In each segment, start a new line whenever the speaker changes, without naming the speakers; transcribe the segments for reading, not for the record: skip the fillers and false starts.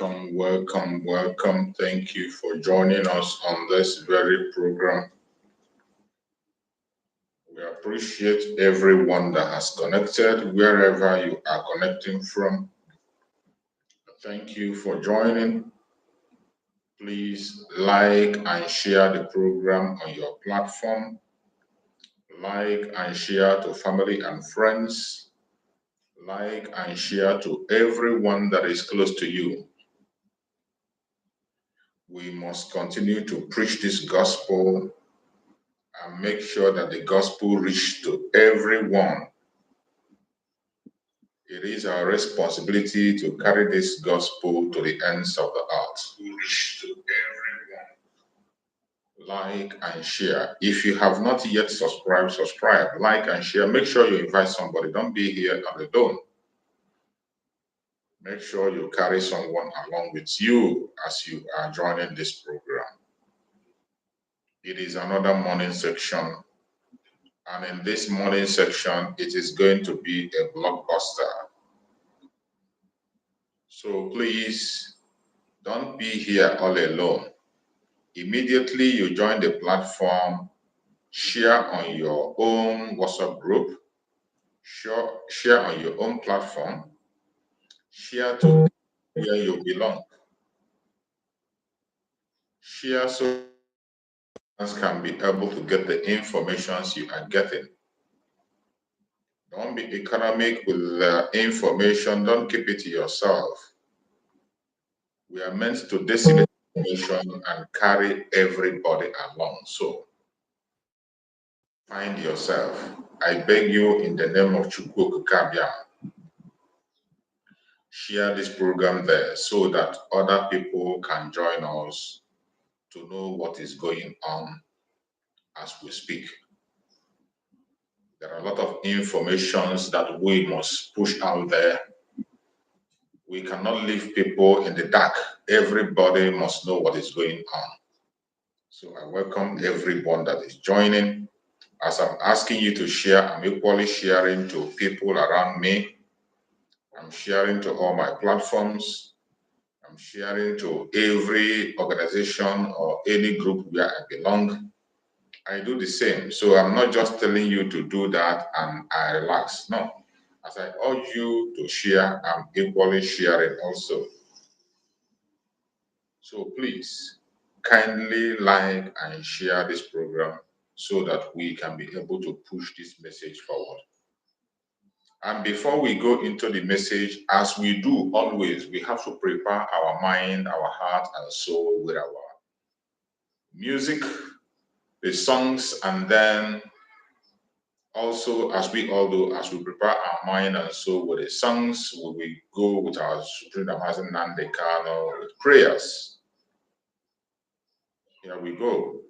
welcome. Thank you for joining us on this very program. We appreciate everyone that has connected wherever you are connecting from. Thank you for joining. Please like and share the program on your platform. Like and share to family and friends. Like and share to everyone that is close to you. We must continue to preach this gospel and make sure that the gospel reaches to everyone. It is our responsibility to carry this gospel to the ends of the earth. To reach to everyone. Like and share. If you have not yet subscribed, subscribe, like and share. Make sure you invite somebody. Don't be here alone. Make sure you carry someone along with you as you are joining this program. It is another morning section. And in this morning section, it is going to be a blockbuster. So please don't be here all alone. Immediately you join the platform, share on your own WhatsApp group, share on your own platform, share to where you belong. Share so others can be able to get the information you are getting. Don't be economic with the information. Don't keep it to yourself. We are meant to disseminate information and carry everybody along. So find yourself. I beg you in the name of Chukwu Kabia, share this program there so that other people can join us to know what is going on as we speak. There are a lot of informations that we must push out there. We cannot leave people in the dark. Everybody must know what is going on. So I welcome everyone that is joining. As I'm asking you to share, I'm equally sharing to people around me. I'm sharing to all my platforms. I'm sharing to every organization or any group where I belong. I do the same. So I'm not just telling you to do that and I relax. No. As I urge you to share, I'm equally sharing also. So please kindly like and share this program so that we can be able to push this message forward. And before we go into the message, as we do always, we have to prepare our mind, our heart, and soul with our music, the songs, and then also, as we all do, as we prepare our mind and soul with the songs, we go with our Supreme Mazi Nnamdi Kanu with prayers. Here we go.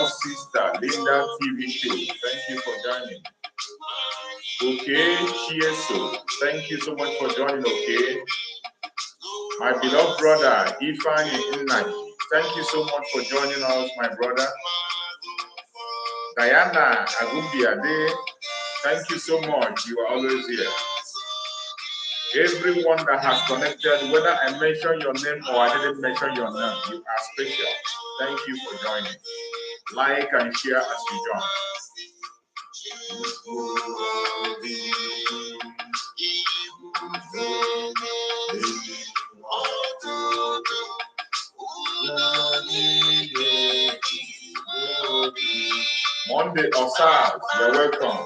Sister Linda TV show. Thank you for joining. Okay, Chieso. Thank you so much for joining. Okay, my beloved brother Ifani Nnai. Thank you so much for joining us, my brother. Diana Agumbiade. Thank you so much. You are always here. Everyone that has connected, whether I mention your name or I didn't mention your name, you are special. Thank you for joining. Like and share as you join. Monday or Saturday, you're welcome.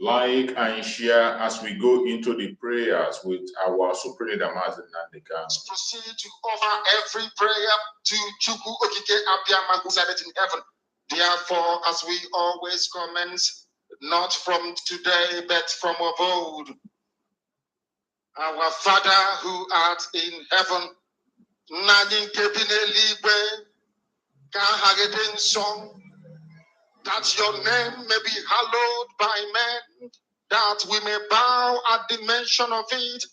Like and share as we go into the prayers with our Supreme Leader Mazi Nnamdi Kanu.
Proceed to offer every prayer to Chukwu Okike Abiyama who said it in heaven. Therefore, as we always commence, not from today, but from of old. Our Father who art in heaven, Nani Kebine Ligwe, Kahageden Song, that your name may be hallowed by men, that we may bow at the mention of it,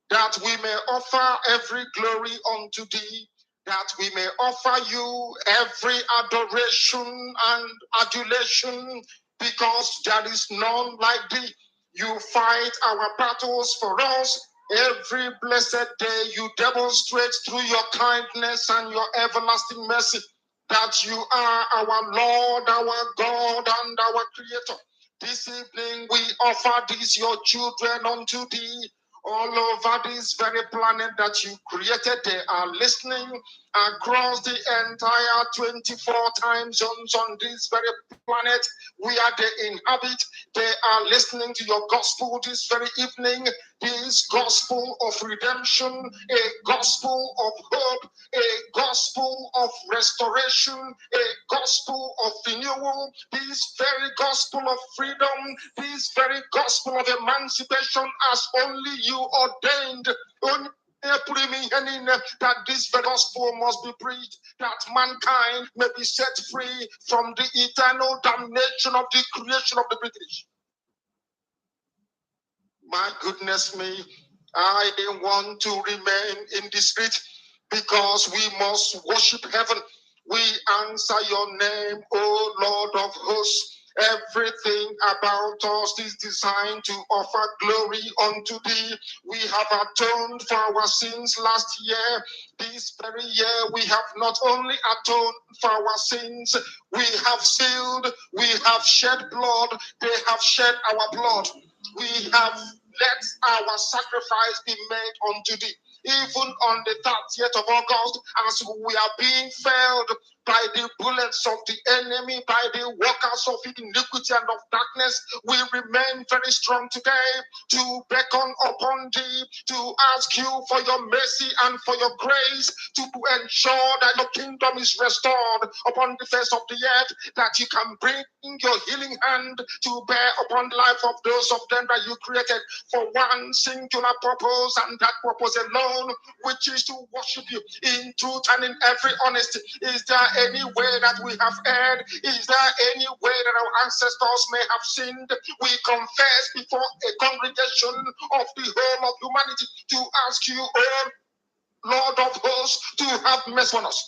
that we may offer every glory unto thee, that we may offer you every adoration and adulation, because there is none like thee. You fight our battles for us. Every blessed day you demonstrate through your kindness and your everlasting mercy that you are our Lord, our God, and our Creator. This evening we offer these your children unto thee. All over this very planet that you created, they are listening across the entire 24 time zones on this very planet where they inhabit. They are listening to your gospel this very evening, this gospel of redemption, a gospel of hope, a gospel of restoration, a gospel of renewal, this very gospel of freedom, this very gospel of emancipation as only you ordained. That this very gospel must be preached, that mankind may be set free from the eternal damnation of the creation of the British. My goodness me, I want to remain in the street because we must worship heaven. We answer your name, O Lord of hosts. Everything about us is designed to offer glory unto thee. We have atoned for our sins last year. This very year we have not only atoned for our sins, we have sealed, we have shed blood, they have shed our blood. We have let our sacrifice be made unto thee. Even on the 30th of August, as we are being felled by the bullets of the enemy, by the workers of iniquity and of darkness, we remain very strong today to beckon upon thee, to ask you for your mercy and for your grace, to ensure that your kingdom is restored upon the face of the earth, that you can bring your healing hand to bear upon the life of those of them that you created for one singular purpose, and that purpose alone, which is to worship you in truth and in every honesty. Is there any way that we have erred? Is there any way that our ancestors may have sinned? We confess before a congregation of the whole of humanity to ask you, oh Lord of hosts, to have mercy on us.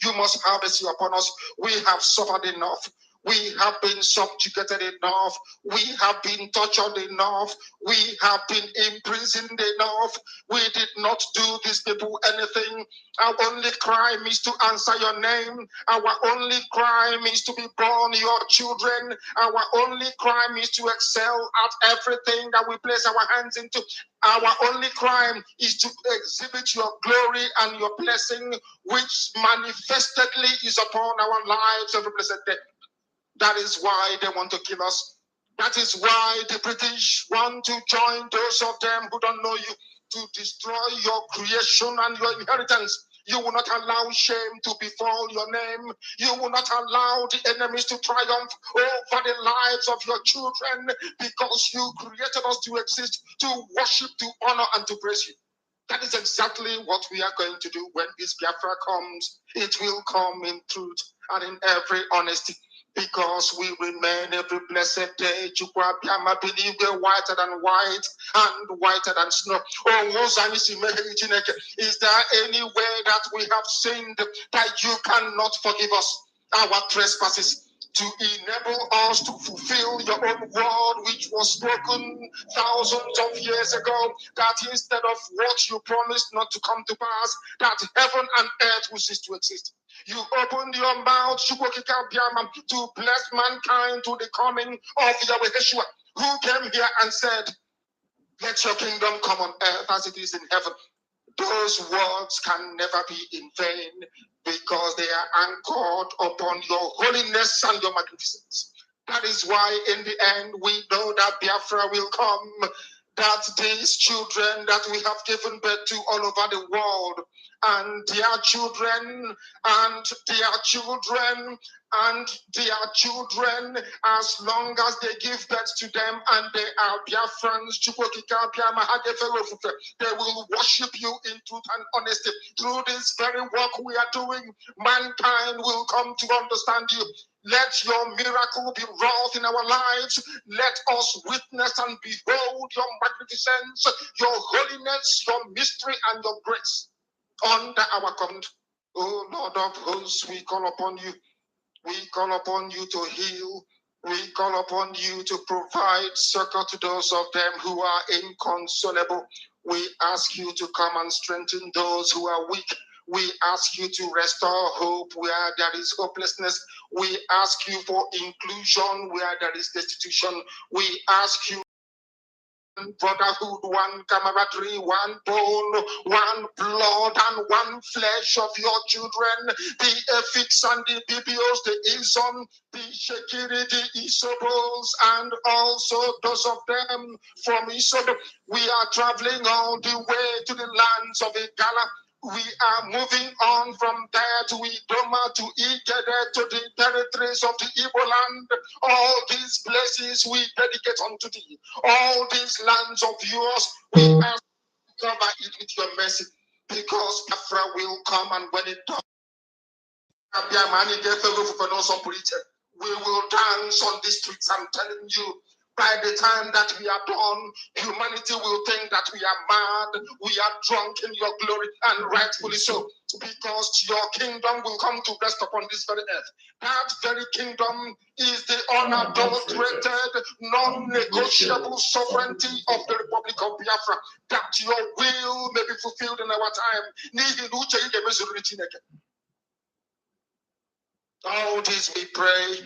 You must have mercy upon us. We have suffered enough. We have been subjugated enough. We have been tortured enough. We have been imprisoned enough. We did not do these people anything. Our only crime is to answer your name. Our only crime is to be born your children. Our only crime is to excel at everything that we place our hands into. Our only crime is to exhibit your glory and your blessing, which manifestedly is upon our lives every blessed day. That is why they want to kill us. That is why the British want to join those of them who don't know you to destroy your creation and your inheritance. You will not allow shame to befall your name. You will not allow the enemies to triumph over the lives of your children, because you created us to exist, to worship, to honor, and to praise you. That is exactly what we are going to do when this Biafra comes. It will come in truth and in every honesty, because we remain every blessed day. Chukwuabiama believe we're whiter than white and whiter than snow. Is there any way that we have sinned that you cannot forgive us our trespasses, to enable us to fulfill your own word, which was spoken thousands of years ago, that instead of what you promised not to come to pass, that heaven and earth will cease to exist? You opened your mouth to bless mankind to the coming of Yahweh Yeshua, who came here and said, let your kingdom come on earth as it is in heaven. Those words can never be in vain, because they are anchored upon your holiness and your magnificence. That is why in the end we know that Biafra will come, that these children that we have given birth to all over the world, and their children, and their children, and their children, as long as they give birth to them and they are Biafrans, they will worship you in truth and honesty. Through this very work we are doing, mankind will come to understand you. Let your miracle be wrought in our lives. Let us witness and behold your magnificence, your holiness, your mystery, and your grace under our command. Oh Lord of hosts, we call upon you. We call upon you to heal. We call upon you to provide succor to those of them who are inconsolable. We ask you to come and strengthen those who are weak. We ask you to restore hope where there is hopelessness. We ask you for inclusion where there is destitution. We ask you brotherhood, one camaraderie, one bone, one blood, and one flesh of your children, the Ephics and the Bibios, the Ison, the Shekiri, the Isobos, and also those of them from Isobo. We are traveling all the way to the lands of Igala. We are moving on from there to Idoma, to Igede, to the territories of the Igbo land. All these places we dedicate unto thee. All these lands of yours, we ask to cover it with your mercy, because Biafra will come, and when it does, we will dance on the streets. I'm telling you, by the time that we are done, humanity will think that we are mad, we are drunk in your glory, and rightfully so, because your kingdom will come to rest upon this very earth. That very kingdom is the unadulterated, non-negotiable sovereignty of the Republic of Biafra, that your will may be fulfilled in our time. All this we pray,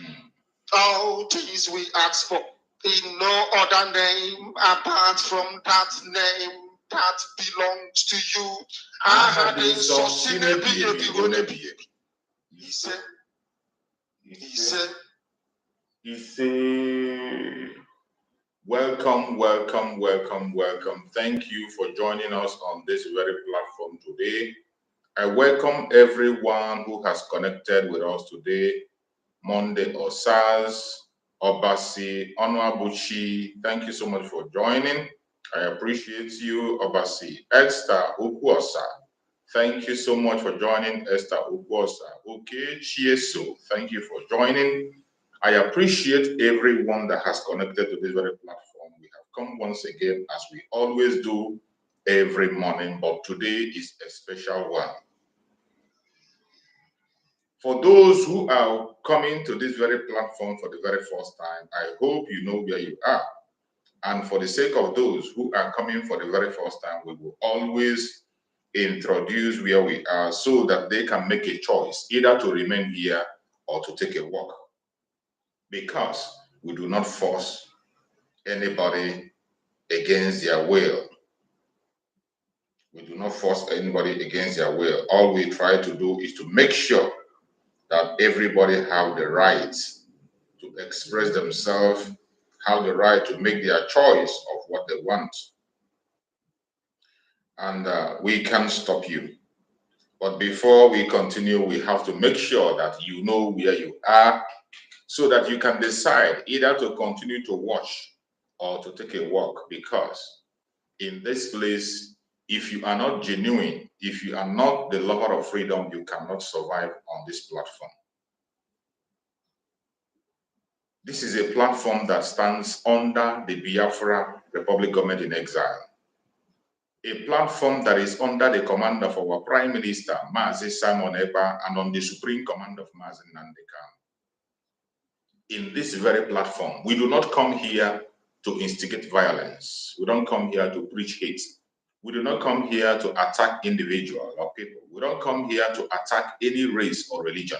all these we ask for, in no other name apart from that name that belongs to you.
Welcome, welcome, welcome, welcome. Thank you for joining us on this very platform today. I welcome everyone who has connected with us today, Monday or SARS, Obasi, Onuabuchi. Thank you so much for joining. I appreciate you, Obasi. Esther Ukuosa, thank you so much for joining, Esther Ukuosa. Okay, Chieso, thank you for joining. I appreciate everyone that has connected to this very platform. We have come once again, as we always do every morning, but today is a special one. For those who are coming to this very platform for the very first time, I hope you know where you are. And for the sake of those who are coming for the very first time, we will always introduce where we are so that they can make a choice, either to remain here or to take a walk. Because we do not force anybody against their will. We do not force anybody against their will. All we try to do is to make sure that everybody have the right to express themselves have the right to make their choice of what they want. And we can't stop you. But before we continue, we have to make sure that you know where you are so that you can decide either to continue to watch or to take a walk. Because in this place, if you are not genuine, if you are not the lover of freedom, you cannot survive on this platform. This is a platform that stands under the Biafra Republic Government in Exile. A platform that is under the command of our Prime Minister, Mazi Nnamdi, and on the Supreme Command of Mazi Nnamdi Kanu. In this very platform, we do not come here to instigate violence. We don't come here to preach hate. We do not come here to attack individuals or people. We don't come here to attack any race or religion.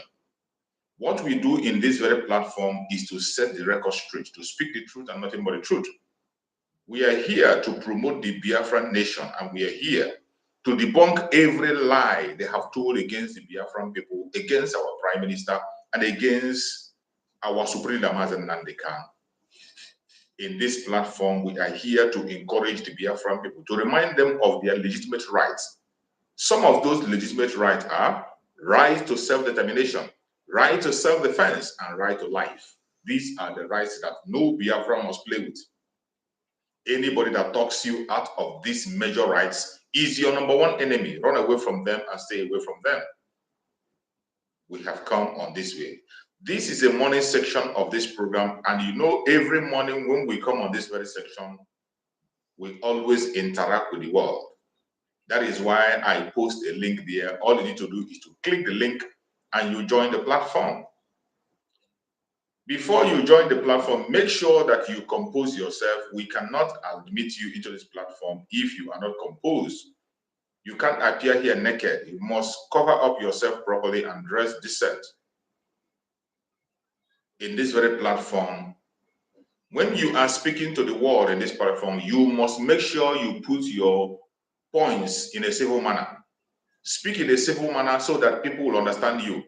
What we do in this very platform is to set the record straight, to speak the truth and nothing but the truth. We are here to promote the Biafran nation, and we are here to debunk every lie they have told against the Biafran people, against our Prime Minister, and against our Supreme Leader Mazi Nnamdi Kanu. In this platform, we are here to encourage the Biafran people, to remind them of their legitimate rights. Some of those legitimate rights are right to self-determination, right to self-defense, and right to life. These are the rights that no Biafran must play with. Anybody that talks you out of these major rights is your number one enemy. Run away from them and stay away from them. We have come on this way. This is a morning section of this program, and you know, every morning when we come on this very section, we always interact with the world. That is why I post a link there. All you need to do is to click the link and you join the platform. Before you join the platform, make sure that you compose yourself. We cannot admit you into this platform if you are not composed. You can't appear here naked. You must cover up yourself properly and dress decent. In this very platform, when you are speaking to the world in this platform, you must make sure you put your points in a civil manner. Speak in a civil manner so that people will understand you.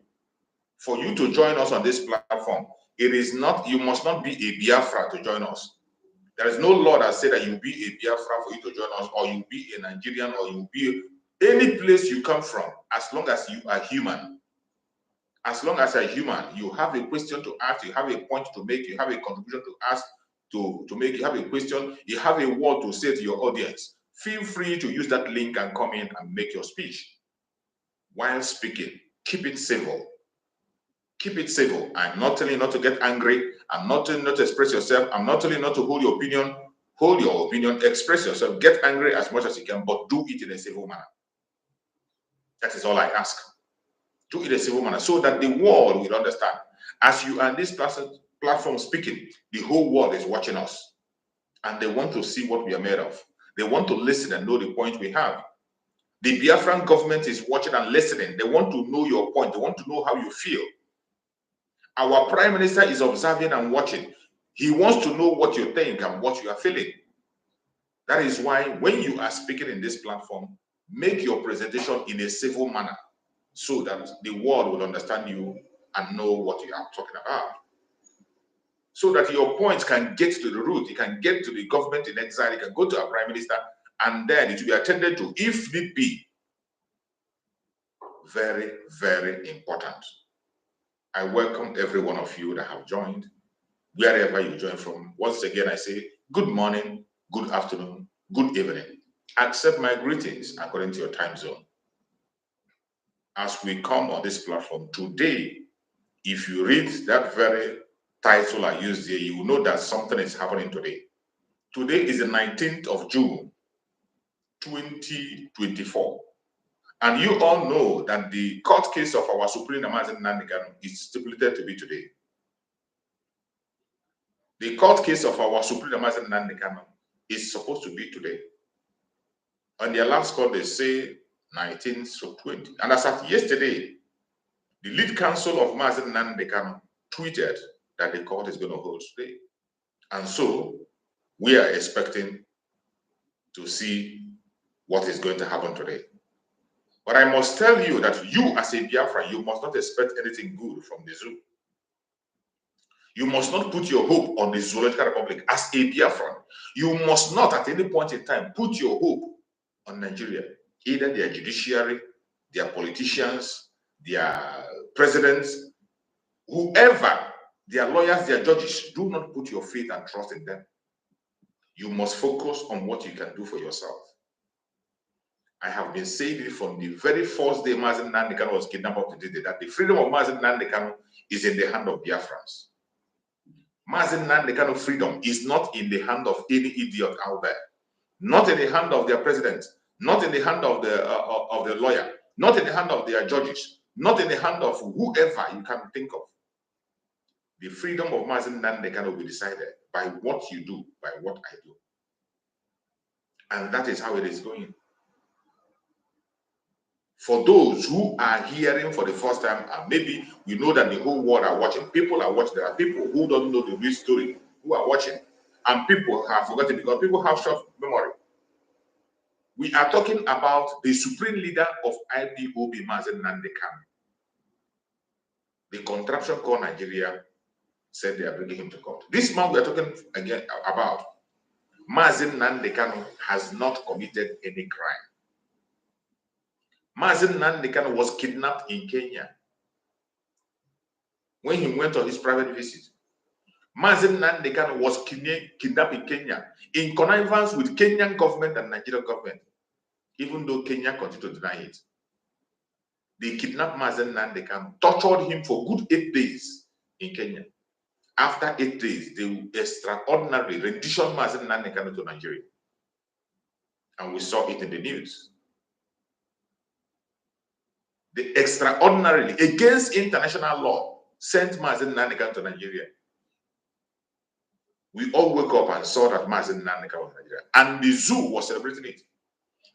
For you to join us on this platform, it is not, you must not be a Biafra to join us. There is no law that says that you be a Biafra for you to join us, or you be a Nigerian, or you be any place you come from, as long as you are human. As long as you're human, you have a question to ask, you have a point to make, you have a contribution to ask, to make, you have a question, you have a word to say to your audience. Feel free to use that link and come in and make your speech. While speaking, keep it civil. Keep it civil. I'm not telling you not to get angry. I'm not telling you not to express yourself. I'm not telling you not to hold your opinion. Hold your opinion, express yourself, get angry as much as you can, but do it in a civil manner. That is all I ask. Do it in a civil manner so that the world will understand. As you are on this platform speaking, the whole world is watching us. And they want to see what we are made of. They want to listen and know the point we have. The Biafran government is watching and listening. They want to know your point. They want to know how you feel. Our Prime Minister is observing and watching. He wants to know what you think and what you are feeling. That is why when you are speaking in this platform, make your presentation in a civil manner so that the world will understand you and know what you are talking about. So that your points can get to the root, it can get to the government in exile, it can go to our Prime Minister, and then it will be attended to if need be. Very, very important. I welcome every one of you that have joined, wherever you join from. Once again, I say good morning, good afternoon, good evening. Accept my greetings according to your time zone. As we come on this platform today, if you read that very title I used here, you will know that something is happening today. Today is the 19th of June, 2024. And you all know that the court case of our Supreme Mazi Nnamdi Kanu is stipulated to be today. The court case of our Supreme Mazi Nnamdi Kanu is supposed to be today. On their last court, they say 19th to 20. And as of yesterday, the lead counsel of Mazi Nnamdi Kanu tweeted that the court is going to hold today. And so we are expecting to see what is going to happen today. But I must tell you that you as a Biafra, you must not expect anything good from the zoo. You must not put your hope on the Zoological Republic as a Biafran. You must not at any point in time put your hope on Nigeria, either their judiciary, their politicians, their presidents, whoever, their lawyers, their judges. Do not put your faith and trust in them. You must focus on what you can do for yourself. I have been saying it from the very first day Mazi Nnamdi Kanu was kidnapped up to this day, that the freedom of Mazi Nnamdi Kanu is in the hand of Biafrans. Mazi Nnamdi Kanu freedom is not in the hand of any idiot out there, not in the hand of their president, not in the hand of the lawyer, not in the hand of their judges, not in the hand of whoever you can think of. The freedom of Mazi Nnamdi Kanu will be decided by what you do, by what I do. And that is how it is going. For those who are hearing for the first time, and maybe we know that the whole world are watching, people are watching, there are people who don't know the real story, who are watching, and people have forgotten because people have short memory. We are talking about the supreme leader of IPOB, Mazi Nnamdi Kanu. The contraption called Nigeria said they are bringing him to court. This man we are talking again about, Mazi Nnamdi Kanu, has not committed any crime. Mazi Nnamdi Kanu was kidnapped in Kenya when he went on his private visit. Mazi Nnamdi Kanu was kidnapped in Kenya in connivance with Kenyan government and Nigerian government, even though Kenya continued to deny it. They kidnapped Mazi Nnamdi Kanu, tortured him for good 8 days in Kenya. After 8 days, they extraordinarily renditioned Mazi Nnamdi Kanu to Nigeria. And we saw it in the news. They extraordinarily, against international law, sent Mazi Nnamdi Kanu to Nigeria. We all woke up and saw that Mazi Nnamdi Kanu was in Nigeria. And the zoo was celebrating it.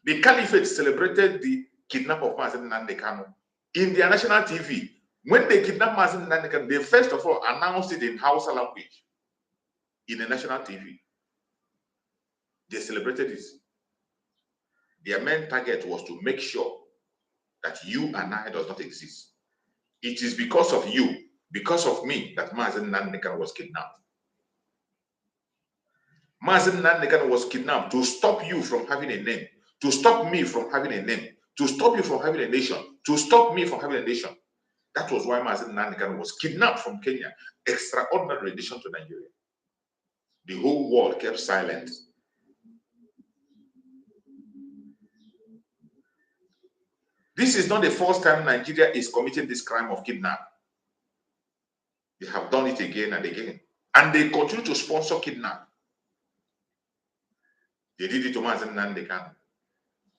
The Caliphate celebrated the kidnap of Mazi Nnamdi Kanu in their national TV. When they kidnapped Mazi Nnamdi Kanu, they first of all announced it in Hausa language in the national TV. They celebrated it. Their main target was to make sure that you and I does not exist. It is because of you, because of me, that Mazi Nnamdi Kanu was kidnapped. Mazi Nnamdi Kanu was kidnapped to stop you from having a name, to stop me from having a name, to stop you from having a nation, to stop me from having a nation. That was why Mazi Nnamdi Kanu was kidnapped from Kenya, extraordinary rendition to Nigeria. The whole world kept silent. This is not the first time Nigeria is committing this crime of kidnapping. They have done it again and again. And they continue to sponsor kidnapping. They did it to Mazi Nnamdi Kanu,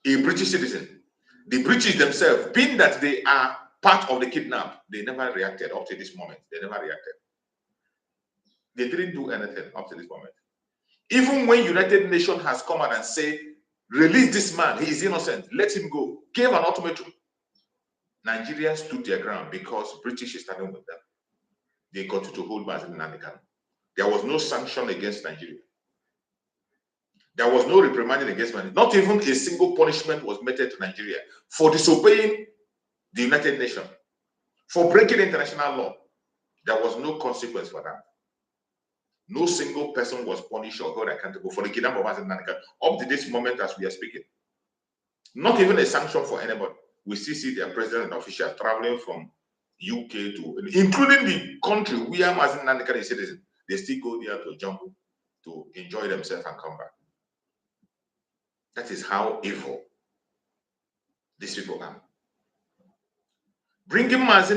a British citizen. The British themselves, being that they are part of the kidnap, they never reacted up to this moment. They never reacted. They didn't do anything up to this moment. Even when United Nations has come out and say, release this man, he is innocent, let him go, gave an ultimatum, Nigeria stood their ground because British is standing with them. They continue to hold Mazi Nnamdi Kanu. There was no sanction against Nigeria. There was no reprimanding against Nigeria. Not even a single punishment was meted to Nigeria for disobeying the United Nations, for breaking international law. There was no consequence for that. No single person was punished or held accountable for the kidnapping of Mazi Nnamdi Kanu up to this moment as we are speaking. Not even a sanction for anybody. We still see their president and officials traveling from UK to, including the country where Mazi Nnamdi Kanu is citizen. They still go there to jump, to enjoy themselves and come back. That is how evil these people are. Bringing Mazi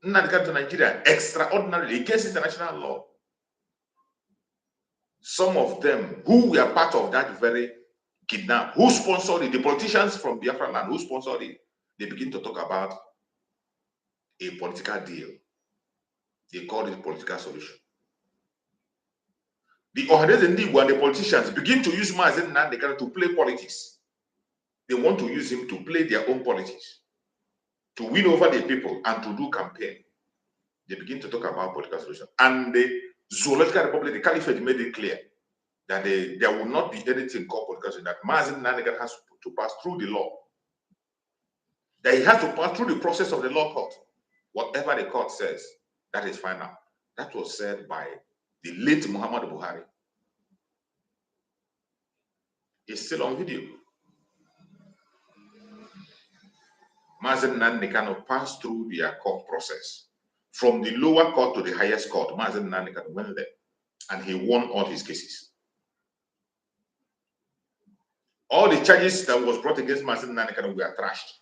Nnamdi Kanu to Nigeria extraordinarily against international law. Some of them who were part of that very kidnap, who sponsored it, the politicians from Biafra land who sponsored it, they begin to talk about a political deal. They call it a political solution. The Ohades when the politicians begin to use Mazi Nnamdi Kanu to play politics. They want to use him to play their own politics, to win over the people and to do campaign. They begin to talk about political solution. And the Zoological Republic, the Caliphate, made it clear that there will not be anything called political solution, that Mazi Nnamdi Kanu has to pass through the law. That he has to pass through the process of the law court. Whatever the court says, that is final. That was said by the late Muhammad Buhari. It's still on video. Mazi Nnamdi Kanu passed through their court process. From the lower court to the highest court, Mazi Nnamdi Kanu went there and he won all his cases. All the charges that was brought against Mazi Nnamdi Kanu were trashed.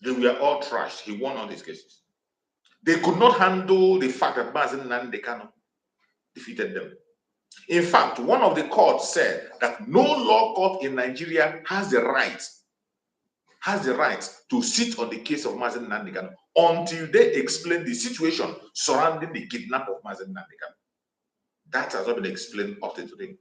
They were all trashed. He won all his cases. They could not handle the fact that Mazi Nnamdi Kanu defeated them. In fact, one of the courts said that no law court in Nigeria has the right to sit on the case of Mazi Nnamdi Kanu until they explain the situation surrounding the kidnap of Mazi Nnamdi Kanu. That has not been explained up to today.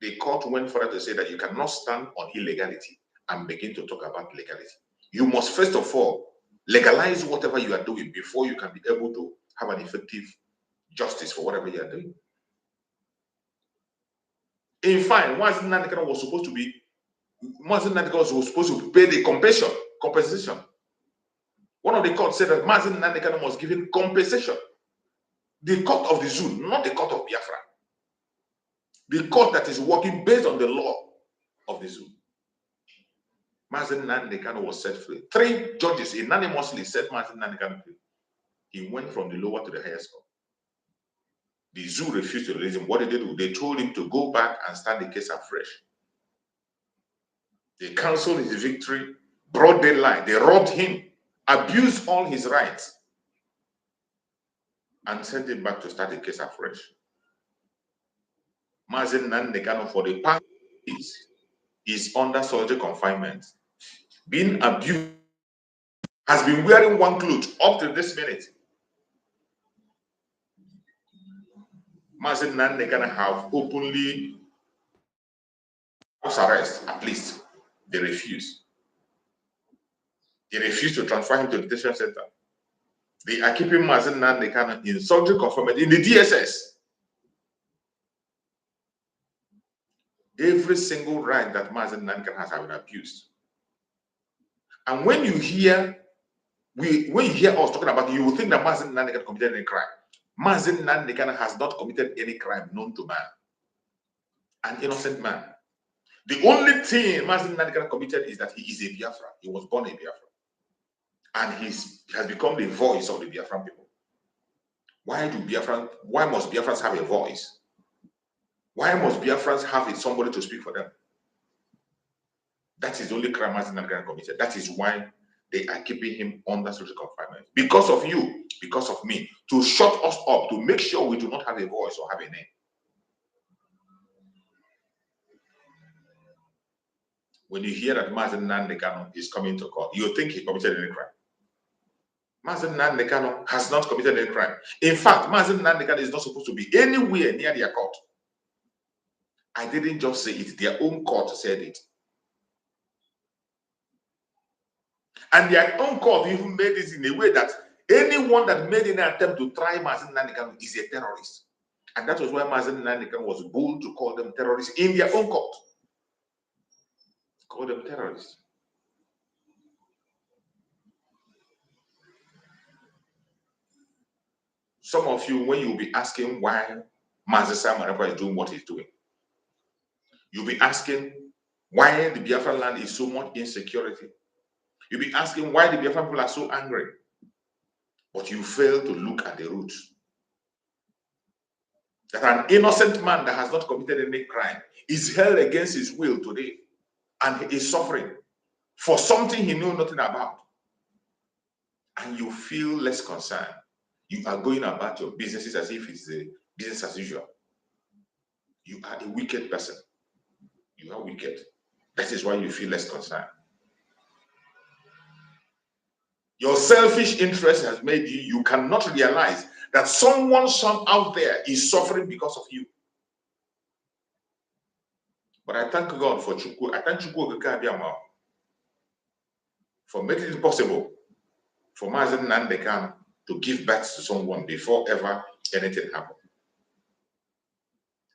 The court went further to say that you cannot stand on illegality and begin to talk about legality. You must first of all legalize whatever you are doing before you can be able to have an effective justice for whatever you are doing. In fact, Mazi Nnamdi Kanu was supposed to pay the compensation. One of the courts said that Mazi Nnamdi Kanu was given compensation. The court of the zoo, not the court of Biafra. The court that is working based on the law of the zoo. Mazi Nnamdi Kanu was set free. 3 judges unanimously set Mazi Nnamdi Kanu free. He went from the lower to the highest court. The zoo refused to release him. What did they do? They told him to go back and start the case afresh. They cancelled his victory, broad daylight. They robbed him, abused all his rights, and sent him back to start the case afresh. Mazi Nnamdi Kanu, for the past years, is under solitary confinement, being abused, has been wearing one cloth up to this minute. Mazi Nnamdi Kanu have openly house arrest, at least. They refuse. They refuse to transfer him to the detention center. They are keeping Mazi Nnamdi Kanu in solitary confinement in the DSS. Every single right that Mazi Nnamdi Kanu has been abused. And when you hear us talking about it, you will think that Mazi Nnamdi Kanu committed any crime. Mazi Nnamdi Kanu has not committed any crime known to man. An innocent man. The only thing Mazi Nnamdi Kanu committed is that he is a Biafra. He was born a Biafra. And he has become the voice of the Biafran people. Why must Biafrans have a voice? Why must Biafrans have somebody to speak for them? That is the only crime Mazi Nnamdi Kanu committed. That is why they are keeping him under social confinement. Because of you, because of me, to shut us up, to make sure we do not have a voice or have a name. When you hear that Mazi Nnamdi Kanu is coming to court, you think he committed any crime. Mazi Nnamdi Kanu has not committed any crime. In fact, Mazi Nnamdi Kanu is not supposed to be anywhere near their court. I didn't just say it, their own court said it. And their own court even made this in a way that anyone that made any attempt to try Mazi Nnamdi Kanu is a terrorist. And that was why Mazi Nnamdi Kanu was bold to call them terrorists in their own court. Call them terrorists. Some of you, when you'll be asking why Mazi Nnamdi is doing what he's doing, you'll be asking why the Biafra land is so much insecurity. You'll be asking why the Biafra people are so angry. But you fail to look at the roots. That an innocent man that has not committed any crime is held against his will today, and he is suffering for something he knew nothing about. And you feel less concerned. You are going about your businesses as if it's a business as usual. You are a wicked person. You are wicked. That is why you feel less concerned. Your selfish interest has made you cannot realize that someone out there is suffering because of you. But I thank God for Chukwu. I thank Chukwu for making it possible for Mazi Nnamdi Kanu to give birth to someone before ever anything happened.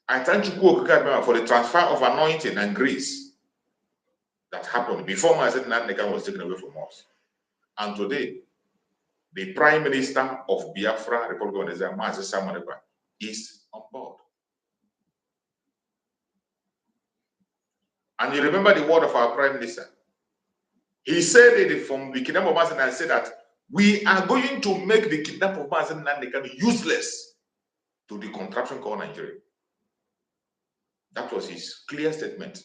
I thank Chukwu for the transfer of anointing and grace that happened before Mazi Nnamdi Kanu was taken away from us. And today, The Prime Minister of Biafra, Republic of Nigeria, Mazi Nnamdi Kanu, is on board. And you remember the word of our Prime Minister. He said it from the kingdom of Mazi and said that we are going to make the kingdom of Mazi Nnamdi Kanu useless to the contraption called Nigeria. That was his clear statement.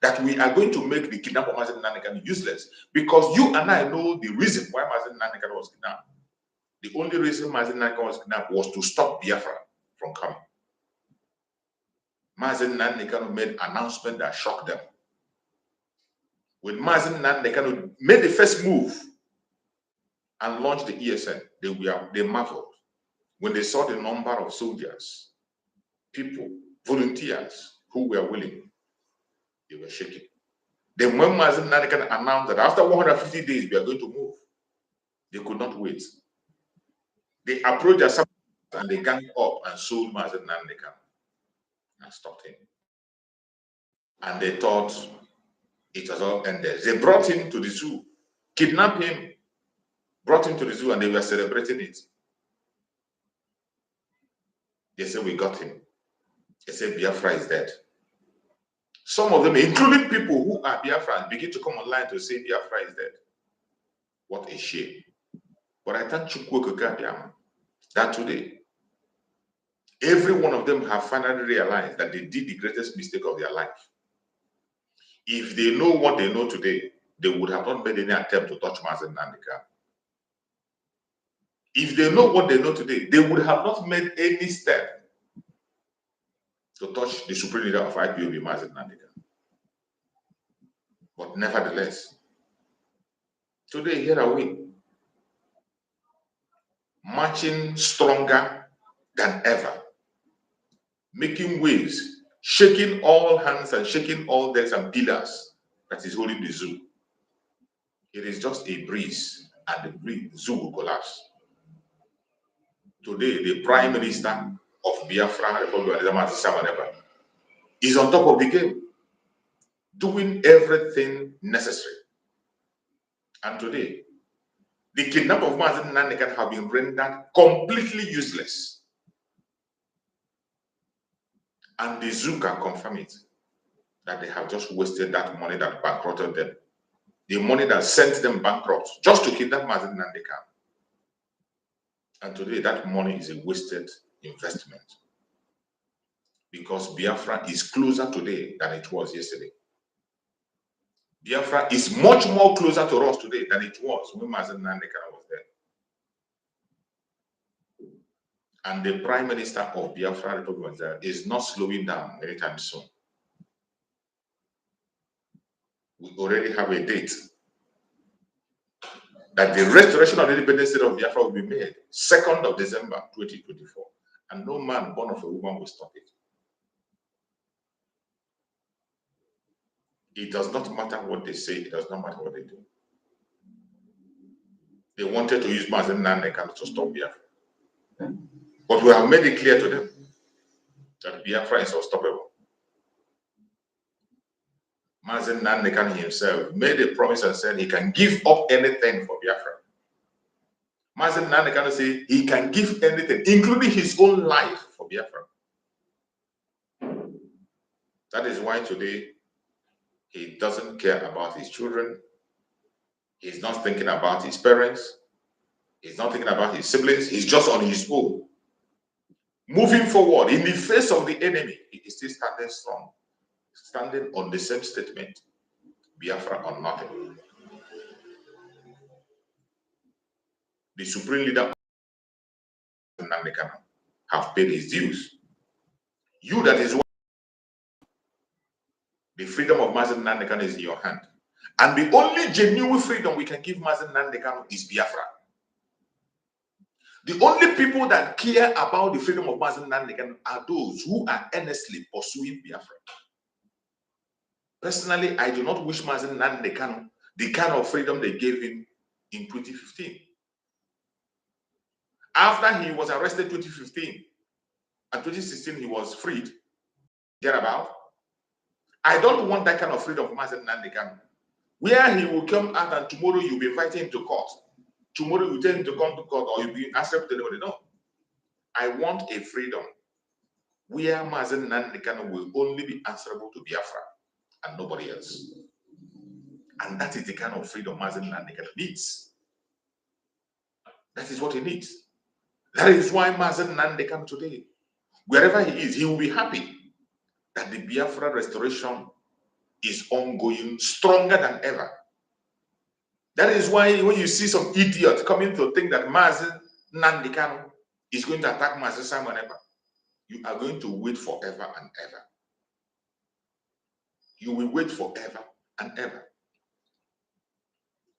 That we are going to make the kingdom of Mazi Nnamdi Kanu useless because you and I know the reason why Mazi Nnamdi Kanu was kidnapped. The only reason Mazi Nnamdi Kanu was kidnapped was to stop Biafra from coming. Mazi Nnamdi Kanu made an announcement that shocked them. When Mazi Nnamdi Kanu made the first move and launched the ESN, they marveled. When they saw the number of soldiers, people, volunteers who were willing, they were shaking. Then when Mazi Nnamdi Kanu announced that after 150 days we are going to move, they could not wait. They approached their suppliers and they ganged up and sold Mazi Nnamdi Kanu and stopped him. And they thought it was all ended. They brought him to the zoo, kidnapped him, brought him to the zoo, and they were celebrating it. They said, we got him. They said, Biafra is dead. Some of them, including people who are Biafrans, begin to come online to say Biafra is dead. What a shame. But I thank Chukwu that today, every one of them have finally realized that they did the greatest mistake of their life. If they know what they know today, they would have not made any attempt to touch Mazi Nnamdi Kanu. If they know what they know today, they would have not made any step to touch the supreme leader of IPOB, Mazi Nnamdi Kanu. But nevertheless, today here are we, marching stronger than ever, making waves, shaking all hands and shaking all decks and pillars that is holding the zoo. It is just a breeze, and the zoo will collapse. Today, the Prime Minister of Biafra, Republic of Nigeria, is on top of the game, doing everything necessary. And today, the kidnap of Mazi Nnamdi Kanu have been rendered completely useless. And the zoo can confirm it, that they have just wasted that money that bankrupted them. The money that sent them bankrupt just to kidnap Mazi Nnamdi Kanu. And today, that money is a wasted investment. Because Biafra is closer today than it was yesterday. Biafra is much more closer to us today than it was when Mazi Nnamdi Kanu was there. And the Prime Minister of Biafra Republic is not slowing down anytime soon. We already have a date that the restoration of the independent state of Biafra will be made 2nd of December 2024. And no man born of a woman will stop it. It does not matter what they say, it does not matter what they do. They wanted to use Mazi Nnamdi Kanu to stop Biafra. But we have made it clear to them that Biafra is unstoppable. Mazi Nnamdi Kanu himself made a promise and said he can give up anything for Biafra. Mazi Nnamdi Kanu said he can give anything, including his own life, for Biafra. That is why today he doesn't care about his children. He's not thinking about his parents. He's not thinking about his siblings. He's just on his own. Moving forward in the face of the enemy, he is still standing strong, standing on the same statement, Biafra or nothing. The supreme leader of Nnamdi Kanu have paid his dues. You, that is why the freedom of Mazi Nnamdi Kanu is in your hand. And the only genuine freedom we can give Mazi Nnamdi Kanu is Biafra. The only people that care about the freedom of Mazi Nnamdi Kanu are those who are earnestly pursuing Biafra. Personally, I do not wish Mazi Nnamdi Kanu the kind of freedom they gave him in 2015. After he was arrested in 2015, and 2016 he was freed, thereabout. I don't want that kind of freedom for Mazi Nnamdi Kanu, where he will come out and tomorrow you'll be inviting him to court. Tomorrow you tell him to come to court or you'll be answerable to anybody. No. I want a freedom where Mazi Nnamdi Kanu will only be answerable to Biafra and nobody else. And that is the kind of freedom Mazi Nnamdi Kanu needs. That is what he needs. That is why Mazi Nnamdi Kanu today, wherever he is, he will be happy that the Biafra restoration is ongoing, stronger than ever. That is why when you see some idiot coming to think that Mazi Nnamdi Kanu is going to attack Mazi Simon Ekpa, you are going to wait forever and ever. You will wait forever and ever.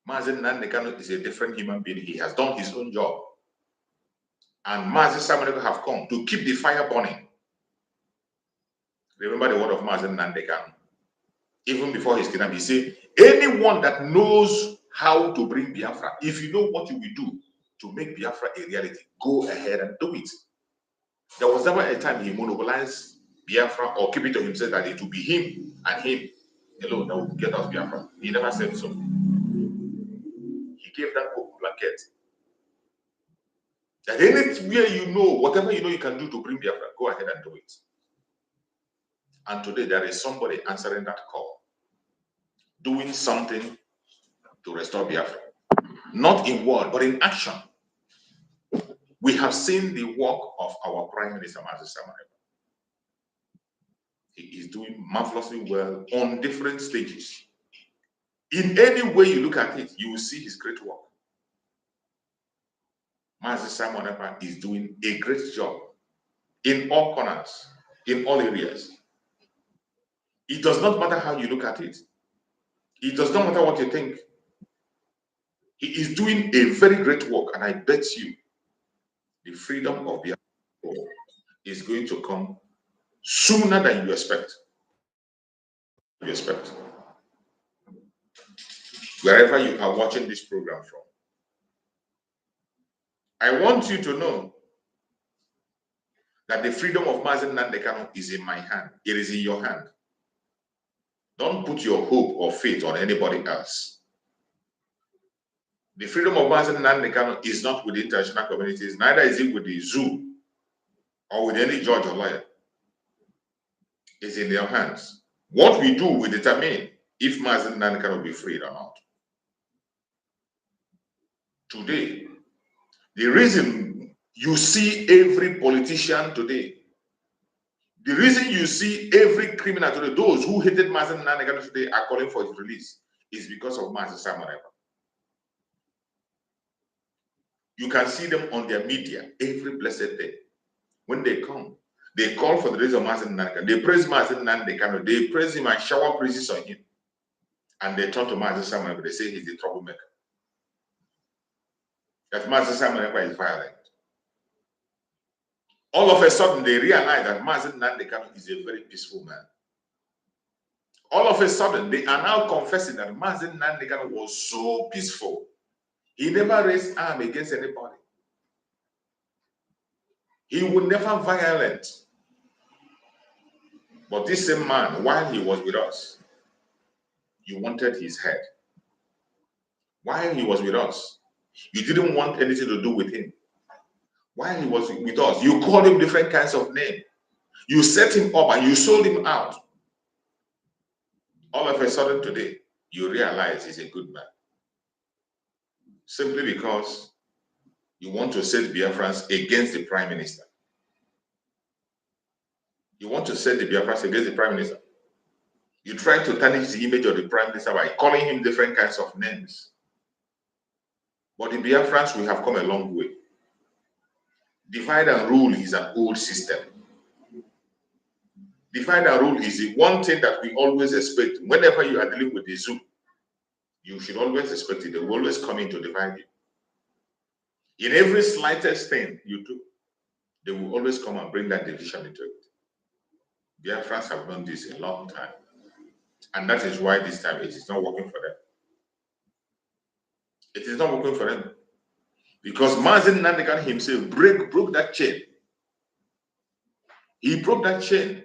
Mazi Nnamdi Kanu is a different human being. He has done his own job. And Mazi Simon Ekpa have come to keep the fire burning. Remember the word of Mazi Nnamdi Kanu. Even before his kingdom, he said, anyone that knows how to bring Biafra, if you know what you will do to make Biafra a reality, go ahead and do it. There was never a time he monopolized Biafra or keep it to himself that it will be him and him alone that will get us Biafra. He never said so. He gave that open blanket. That anywhere you know, whatever you know you can do to bring Biafra, go ahead and do it. And today there is somebody answering that call, doing something to restore Biafra. Not in word, but in action. We have seen the work of our Prime Minister, Mazi Nnamdi Kanu. He is doing marvelously well on different stages. In any way you look at it, you will see his great work. Mazi Nnamdi Kanu is doing a great job in all corners, in all areas. It does not matter how you look at it. It does not matter what you think. He is doing a very great work, and I bet you the freedom of Biafra is going to come sooner than you expect. Wherever you are watching this program from, I want you to know that the freedom of Mazi Nnamdi Kanu is in my hand. It is in your hand. Don't put your hope or faith on anybody else. The freedom of Mazi Nnamdi Kanu is not with the international communities, neither is it with the zoo or with any judge or lawyer. It's in their hands. What we do will determine if Mazi Nnamdi Kanu will be freed or not. Today, the reason you see every politician today, the reason you see every criminal today, those who hated Mazi Nnamdi Kanu today are calling for his release, is because of Mazi Simon Ekpa. You can see them on their media every blessed day. When they come, they call for the release of Mazi Nnamdi Kanu. They praise Mazi Nnamdi Kanu. They praise him and shower praises on him. And they turn to Mazi Simon Ekpa. They say he's a troublemaker. That Mazi Simon Ekpa is violent. All of a sudden, they realize that Mazi Nnamdi Kanu is a very peaceful man. All of a sudden, they are now confessing that Mazi Nnamdi Kanu was so peaceful. He never raised arm against anybody. He would never violent. But this same man, while he was with us, you wanted his head. While he was with us, you didn't want anything to do with him. While he was with us, you called him different kinds of names. You set him up and you sold him out. All of a sudden today, you realize he's a good man. Simply because you want to set Biafrans against the Prime Minister. You want to set the Biafrans against the Prime Minister. You try to tarnish the image of the Prime Minister by calling him different kinds of names. But the Biafrans, we have come a long way. Divide and rule is an old system. Divide and rule is the one thing that we always expect. Whenever you are dealing with the zoo, you should always expect it. They will always come in to divide you. In every slightest thing you do, they will always come and bring that division into it. Biafrans have done this a long time. And that is why this time it is not working for them. It is not working for them. Because Mazi Nnamdi Kanu himself broke that chain. He broke that chain.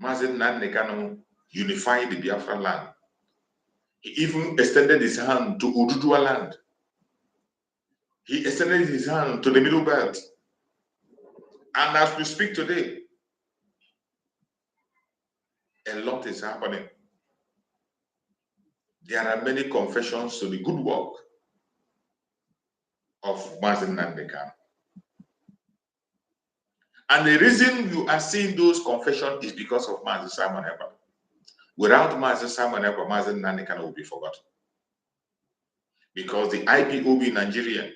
Mazi Nnamdi Kanu unified the Biafra land. He even extended his hand to Ududua land. He extended his hand to the Middle Belt. And as we speak today, a lot is happening. There are many confessions to the good work of Mazi Nnamdi Kanu. And the reason you are seeing those confessions is because of Mazi Simon Ekpa. Without Mazi Simon Ekpa, Mazi Nnamdi Kanu will be forgotten. Because the IPOB in Nigeria,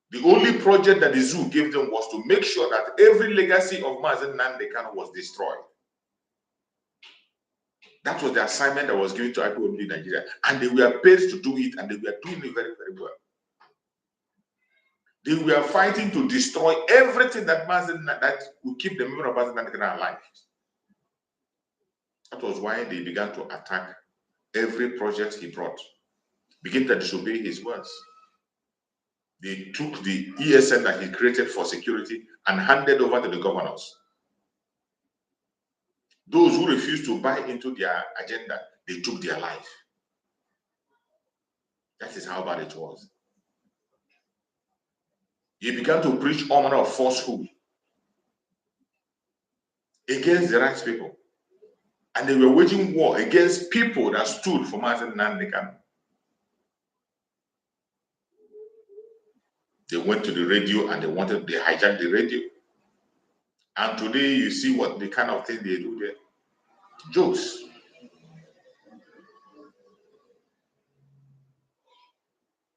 the only project that the zoo gave them was to make sure that every legacy of Mazi Nnamdi Kanu was destroyed. That was the assignment that was given to IPOB in Nigeria. And they were paid to do it, and they were doing it very, very well. They were fighting to destroy everything that would keep the memory of Mazi Nnamdi Kanu alive. That was why they began to attack every project he brought, begin to disobey his words. They took the ESN that he created for security and handed over to the governors. Those who refused to buy into their agenda, they took their life. That is how bad it was. He began to preach all manner of falsehood against the right people. And they were waging war against people that stood for Mazi Nnamdi Kanu. They went to the radio and they hijacked the radio. And today you see what the kind of thing they do there. Jokes.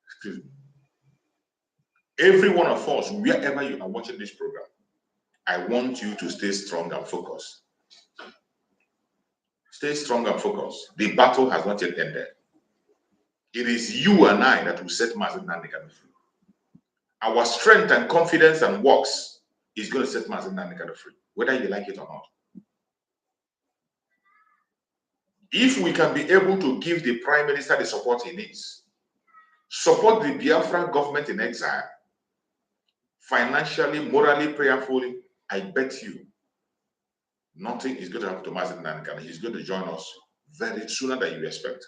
Excuse me. Every one of us, wherever you are watching this program, I want you to stay strong and focused. Stay strong and focused. The battle has not yet ended. It is you and I that will set Mazi Nnamdi Kanu free. Our strength and confidence and works is going to set Mazi Nnamdi Kanu free, whether you like it or not. If we can be able to give the Prime Minister the support he needs, support the Biafra government in exile, financially, morally, prayerfully, I bet you nothing is going to happen to Mazi Nnamdi Kanu. He's going to join us very sooner than you expect.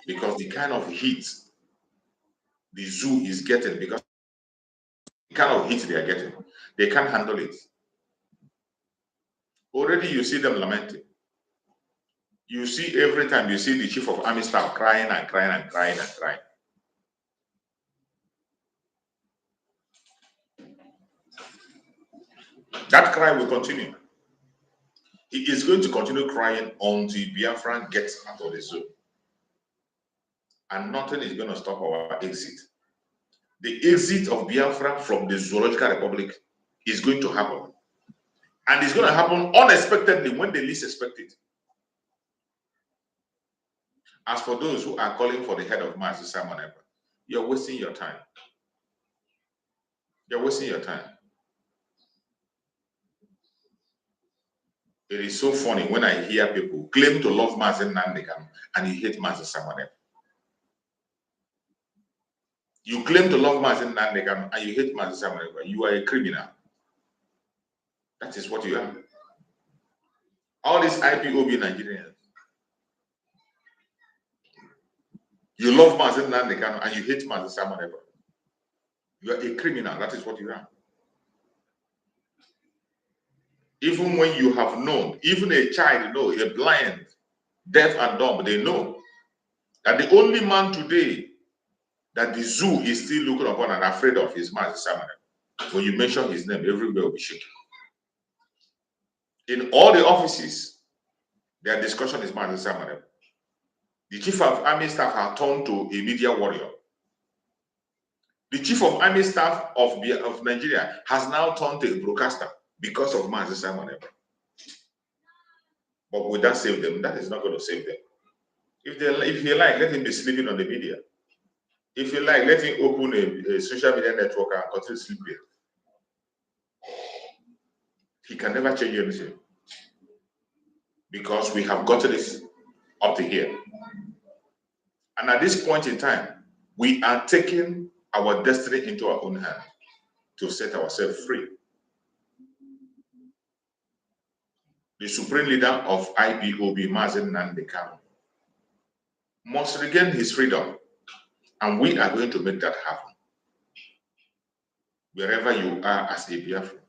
Because the kind of heat the zoo is getting, because the kind of heat they are getting, they can't handle it. Already you see them lamenting. You see every time you see the chief of army staff crying and crying and crying and crying. That cry will continue. He is going to continue crying until Biafra gets out of the zoo. And nothing is going to stop our exit. The exit of Biafra from the Zoological Republic is going to happen. And it's going to happen unexpectedly when they least expect it. As for those who are calling for the head of Mazi Simon Ekpa, you're wasting your time. You're wasting your time. It is so funny when I hear people claim to love Mazi Nnamdi Kanu and you hate Mazi Simon Ekpa. You claim to love Mazi Nnamdi Kanu and you hate Mazi Simon Ekpa. You are a criminal. That is what you are. All these IPOB Nigerians. You love Mazi Nnamdi Kanu and you hate Mazi Simon Ekpa. You are a criminal. That is what you are. Even when you have known, even a child knows, a blind, deaf and dumb, they know that the only man today that the zoo is still looking upon and afraid of is Mazi Simon Ekpa. When you mention his name, everywhere will be shaking. In all the offices, their discussion is Mazi Simon Ekpa. The chief of army staff has turned to a media warrior. The chief of army staff of Nigeria has now turned to a broadcaster because of Mazi Simon Ekpa. But will that save them? That is not going to save them. If you like, let him be sleeping on the media. If you like, let him open a social media network and continue sleeping. He can never change anything. Because we have gotten this up to here. And at this point in time, we are taking our destiny into our own hand to set ourselves free. the supreme leader of IPOB, Mazi Nnamdi Kanu, must regain his freedom. And we are going to make that happen. Wherever you are as a Biafra,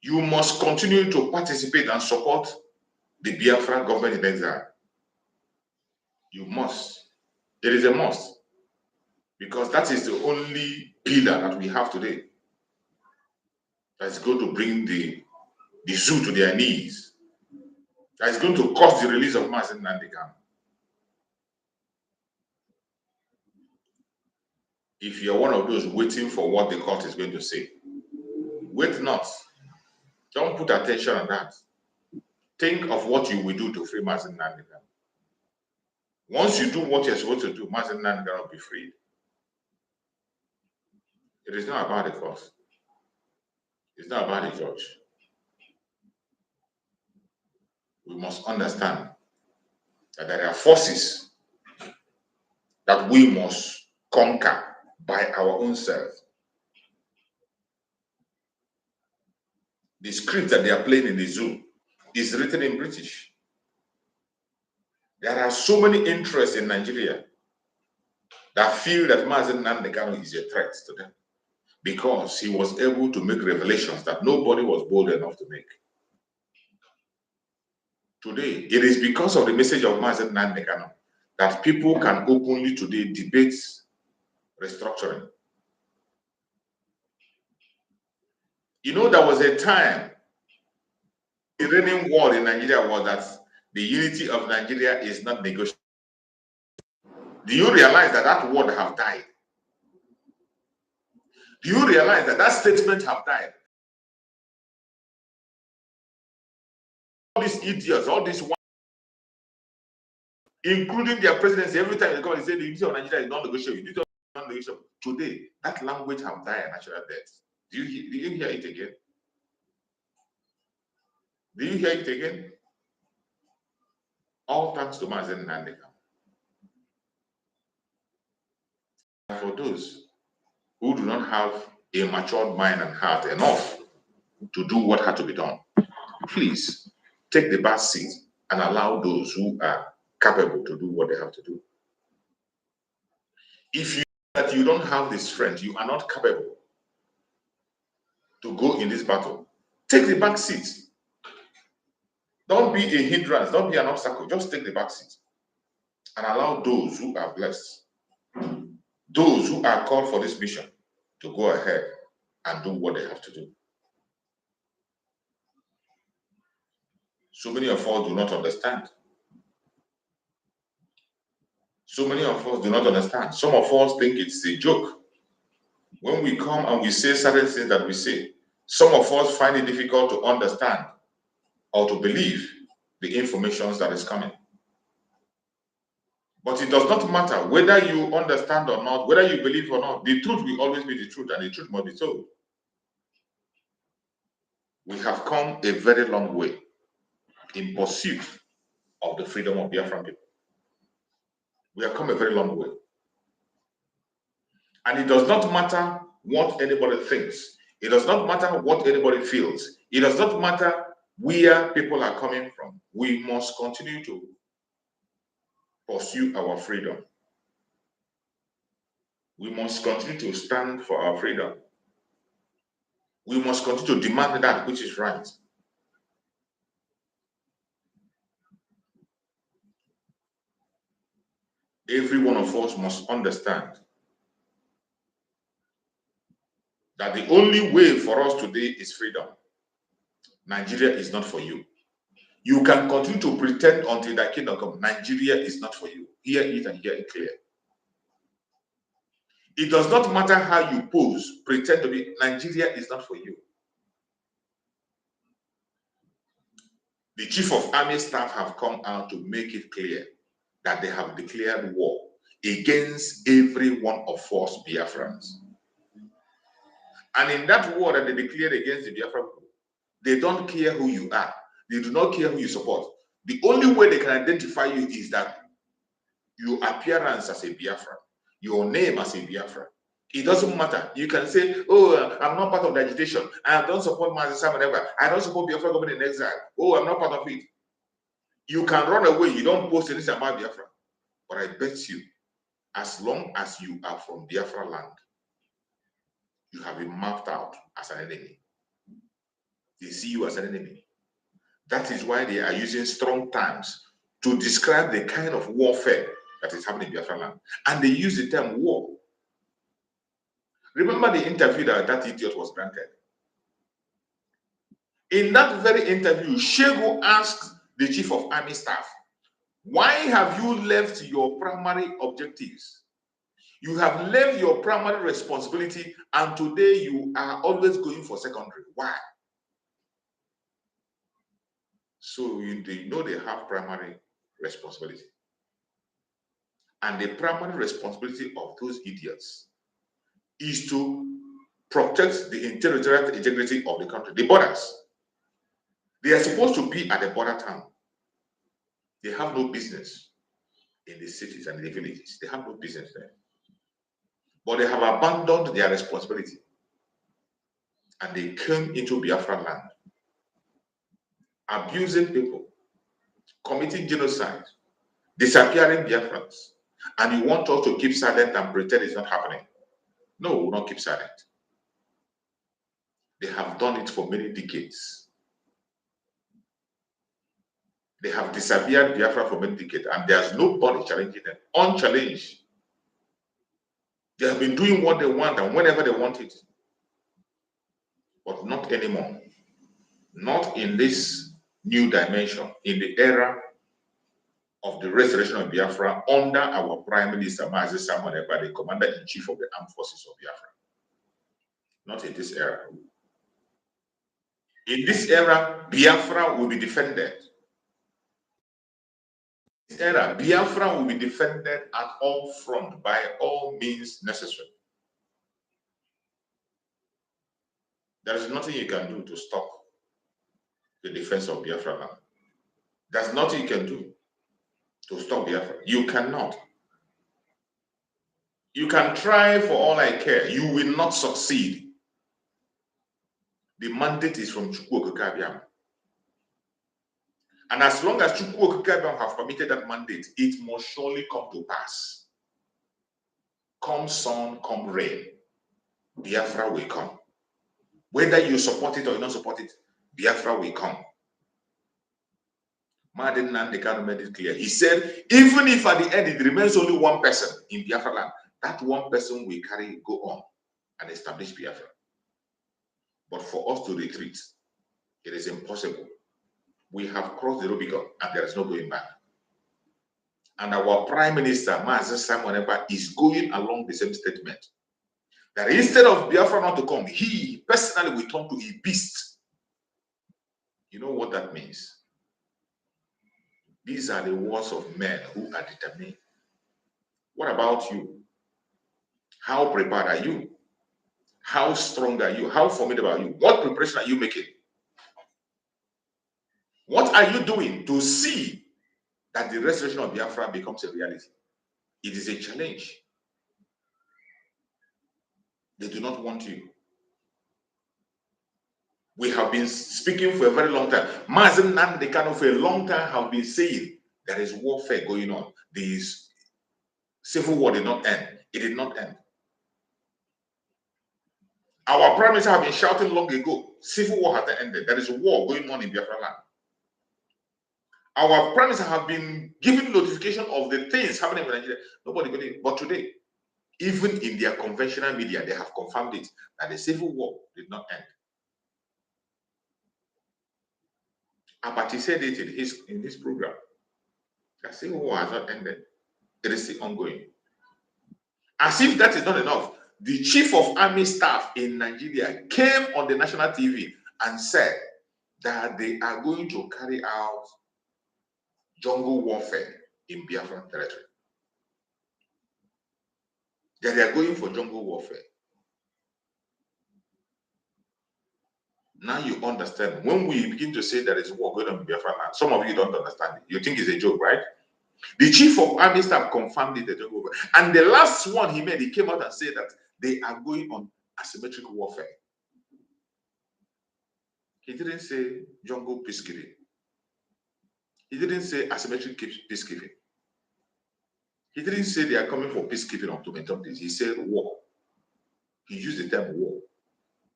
you must continue to participate and support the Biafra government in exile. You must. It is a must. Because that is the only pillar that we have today. That's going to bring the zoo to their knees. That is going to cause the release of Mazi Nnamdi Kanu. If you're one of those waiting for what the court is going to say, wait not. Don't put attention on that. Think of what you will do to free Mazi Nnamdi Kanu. Once you do what you're supposed to do, Mazi Nnamdi Kanu will be freed. It is not about the court. It's not about the judge. We must understand that there are forces that we must conquer by our own self. The script that they are playing in the zoo is written in British. There are so many interests in Nigeria that feel that Mazi Nnamdi Kanu is a threat to them because he was able to make revelations that nobody was bold enough to make. Today, it is because of the message of Mazi Nnamdi Kanu that people can openly today debate restructuring. You know, there was a time the reigning word in Nigeria was that the unity of Nigeria is not negotiable. Do you realize that that word have died? Do you realize that that statement have died? All these idiots, all these one, including their presidency, every time they come and say the unity of Nigeria is non-negotiable, unity of non-negotiable. Today, that language have died a natural death. Do you hear it again? Do you hear it again? All thanks to Mazi Nnamdi Kanu. For those who do not have a matured mind and heart enough to do what had to be done, please take the back seat and allow those who are capable to do what they have to do. If you that you don't have the strength, you are not capable to go in this battle, take the back seat. Don't be a hindrance, don't be an obstacle, just take the back seat and allow those who are blessed, those who are called for this mission, to go ahead and do what they have to do. So many of us do not understand. So many of us do not understand. Some of us think it's a joke. When we come and we say certain things that we say, some of us find it difficult to understand or to believe the information that is coming. But it does not matter whether you understand or not, whether you believe or not, the truth will always be the truth, and the truth must be told. We have come a very long way in pursuit of the freedom of Biafran people. We have come a very long way. And it does not matter what anybody thinks. It does not matter what anybody feels. It does not matter where people are coming from. We must continue to pursue our freedom. We must continue to stand for our freedom. We must continue to demand that which is right. Every one of us must understand that the only way for us today is freedom. Nigeria is not for you. You can continue to pretend until that kingdom comes. Nigeria is not for you. Hear it and hear it clear. It does not matter how you pose, pretend to be. Nigeria is not for you. The chief of army staff have come out to make it clear that they have declared war against every one of us Biafrans. And in that war that they declared against the Biafra people, they don't care who you are. They do not care who you support. The only way they can identify you is that your appearance as a Biafra, your name as a Biafra. It doesn't matter. You can say, oh, I'm not part of the agitation. I don't support Mazi Nnamdi. I don't support Biafra government in exile. Oh, I'm not part of it. You can run away. You don't post anything about Biafra. But I bet you, as long as you are from Biafra land, you have been mapped out as an enemy. They see you as an enemy. That is why they are using strong terms to describe the kind of warfare that is happening in Biafra land. And they use the term war. Remember the interview that idiot was granted? In that very interview, Shego asked the chief of army staff, why have you left your primary objectives? You have left your primary responsibility and today you are always going for secondary. Why? So they know they have primary responsibility. And the primary responsibility of those idiots is to protect the territorial integrity of the country, the borders. They are supposed to be at the border town. They have no business in the cities and the villages. They have no business there. But they have abandoned their responsibility. And they came into Biafra land, abusing people, committing genocide, disappearing Biafrans. And you want us to keep silent and pretend it's not happening. No, we will not keep silent. They have done it for many decades. They have disappeared Biafra for many decades, and there's nobody challenging them, unchallenged. They have been doing what they want and whenever they want it. But not anymore. Not in this new dimension, in the era of the restoration of Biafra under our Prime Minister, Mazi Nnamdi Kanu, the Commander-in-Chief of the Armed Forces of Biafra. Not in this era. In this era, Biafra will be defended. In this era, Biafra will be defended at all fronts by all means necessary. There is nothing you can do to stop the defense of Biafra land. There's nothing you can do to stop Biafra. You cannot. You can try for all I care. You will not succeed. The mandate is from Chukwu Okike Abiama. And as long as Chukwu Okike Abiama have permitted that mandate, it must surely come to pass. Come sun, come rain, Biafra will come. Whether you support it or you don't support it, Biafra will come. Mazi Nnamdi Kanu made it clear. He said, even if at the end it remains only one person in Biafra land, that one person will go on and establish Biafra. But for us to retreat, it is impossible. We have crossed the Rubicon and there is no going back. And our Prime Minister, Mazi Nnamdi, is going along the same statement. That instead of Biafra not to come, he personally will turn to a beast. You know what that means? These are the words of men who are determined. What about you? How prepared are you? How strong are you? How formidable are you? What preparation are you making? What are you doing to see that the restoration of Biafra becomes a reality? It is a challenge. They do not want you. We have been speaking for a very long time. Mazi Nnamdi Kanu for a long time have been saying there is warfare going on. This civil war did not end. It did not end. Our Prime Minister have been shouting long ago, civil war has not ended. There is a war going on in Biafra land. Our Prime Minister have been giving notification of the things happening in Nigeria. Nobody believed. But today, even in their conventional media, they have confirmed it, that the civil war did not end. Abati said it in his program. The civil war has not ended. It is still ongoing. As if that is not enough, the chief of army staff in Nigeria came on the national TV and said that they are going to carry out jungle warfare in Biafran territory. That they are going for jungle warfare. Now you understand. When we begin to say there is war going on in Biafran land, some of you don't understand it. You think it's a joke, right? The chief of army staff confirmed it. And the last one he made, he came out and said that They are going on asymmetric warfare. He didn't say jungle peacekeeping. He didn't say asymmetric peacekeeping. He didn't say they are coming for peacekeeping on this. He said war. He used the term war.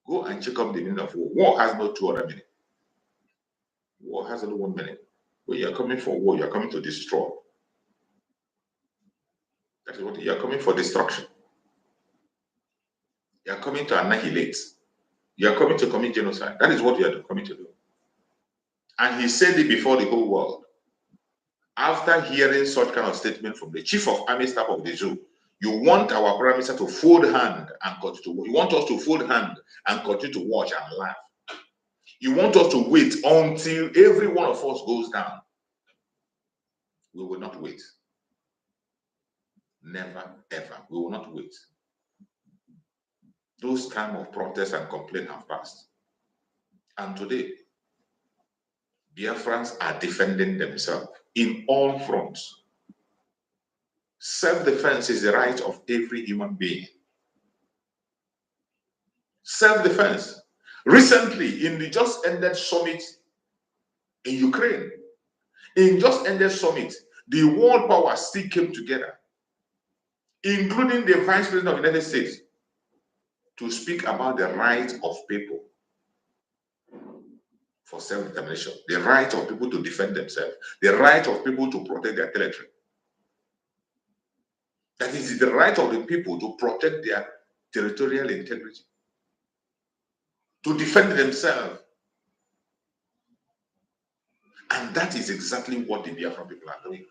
Go and check up the meaning of war. War has no two other meaning. War has only one meaning. When you are coming for war, you are coming to destroy. That is what you are coming for, destruction. You are coming to annihilate. You are coming to commit genocide. That is what you are coming to do. And he said it before the whole world. After hearing such kind of statement from the chief of army staff of the zoo, you want our prime minister to fold hand and continue to. You want us to fold hand and continue to watch and laugh. You want us to wait until every one of us goes down. We will not wait. Never, ever. We will not wait. Those time of protest and complaint have passed. And today, Biafrans are defending themselves in all fronts. Self-defense is the right of every human being. Self-defense. Recently, in the just ended summit in Ukraine, in just ended summit, the world powers still came together, including the Vice President of the United States, to speak about the right of people for self-determination, the right of people to defend themselves, the right of people to protect their territory. That is the right of the people to protect their territorial integrity, to defend themselves. And that is exactly what the Biafra people are doing.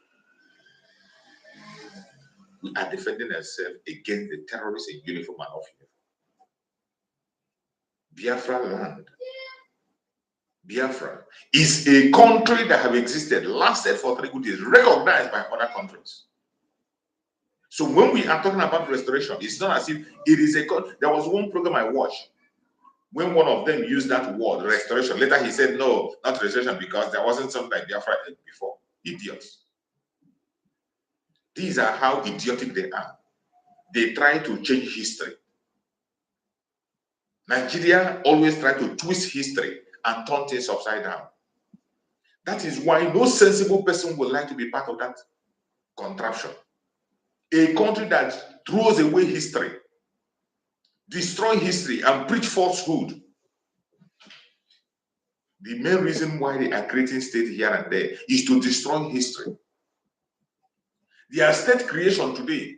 We are defending ourselves against the terrorists in uniform and off uniform. Biafra land, Biafra, is a country that have existed, lasted for 3 good years, recognized by other countries. So when we are talking about restoration, it's not as if it is a country. There was one program I watched when one of them used that word, restoration. Later he said, no, not restoration, because there wasn't something like Biafra before. Idiots. These are how idiotic they are. They try to change history. Nigeria always try to twist history and turn things upside down. That is why no sensible person would like to be part of that contraption. A country that throws away history, destroy history, and preach falsehood. The main reason why they are creating state here and there is to destroy history. Their state creation today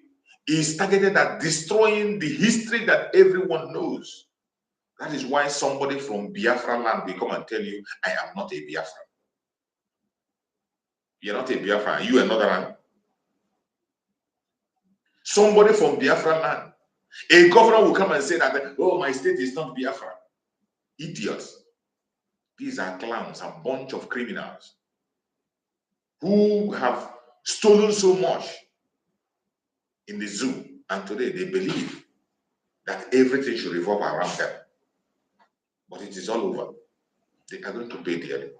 is targeted at destroying the history that everyone knows. That is why somebody from Biafra land will come and tell you, I am not a Biafra. You're not a Biafra, you another land. Somebody from Biafra land, a governor will come and say that, oh, my state is not Biafra. Idiots. These are clowns, a bunch of criminals who have stolen so much in the zoo, and today they believe that everything should revolve around them. But it is all over. They are going to pay dearly.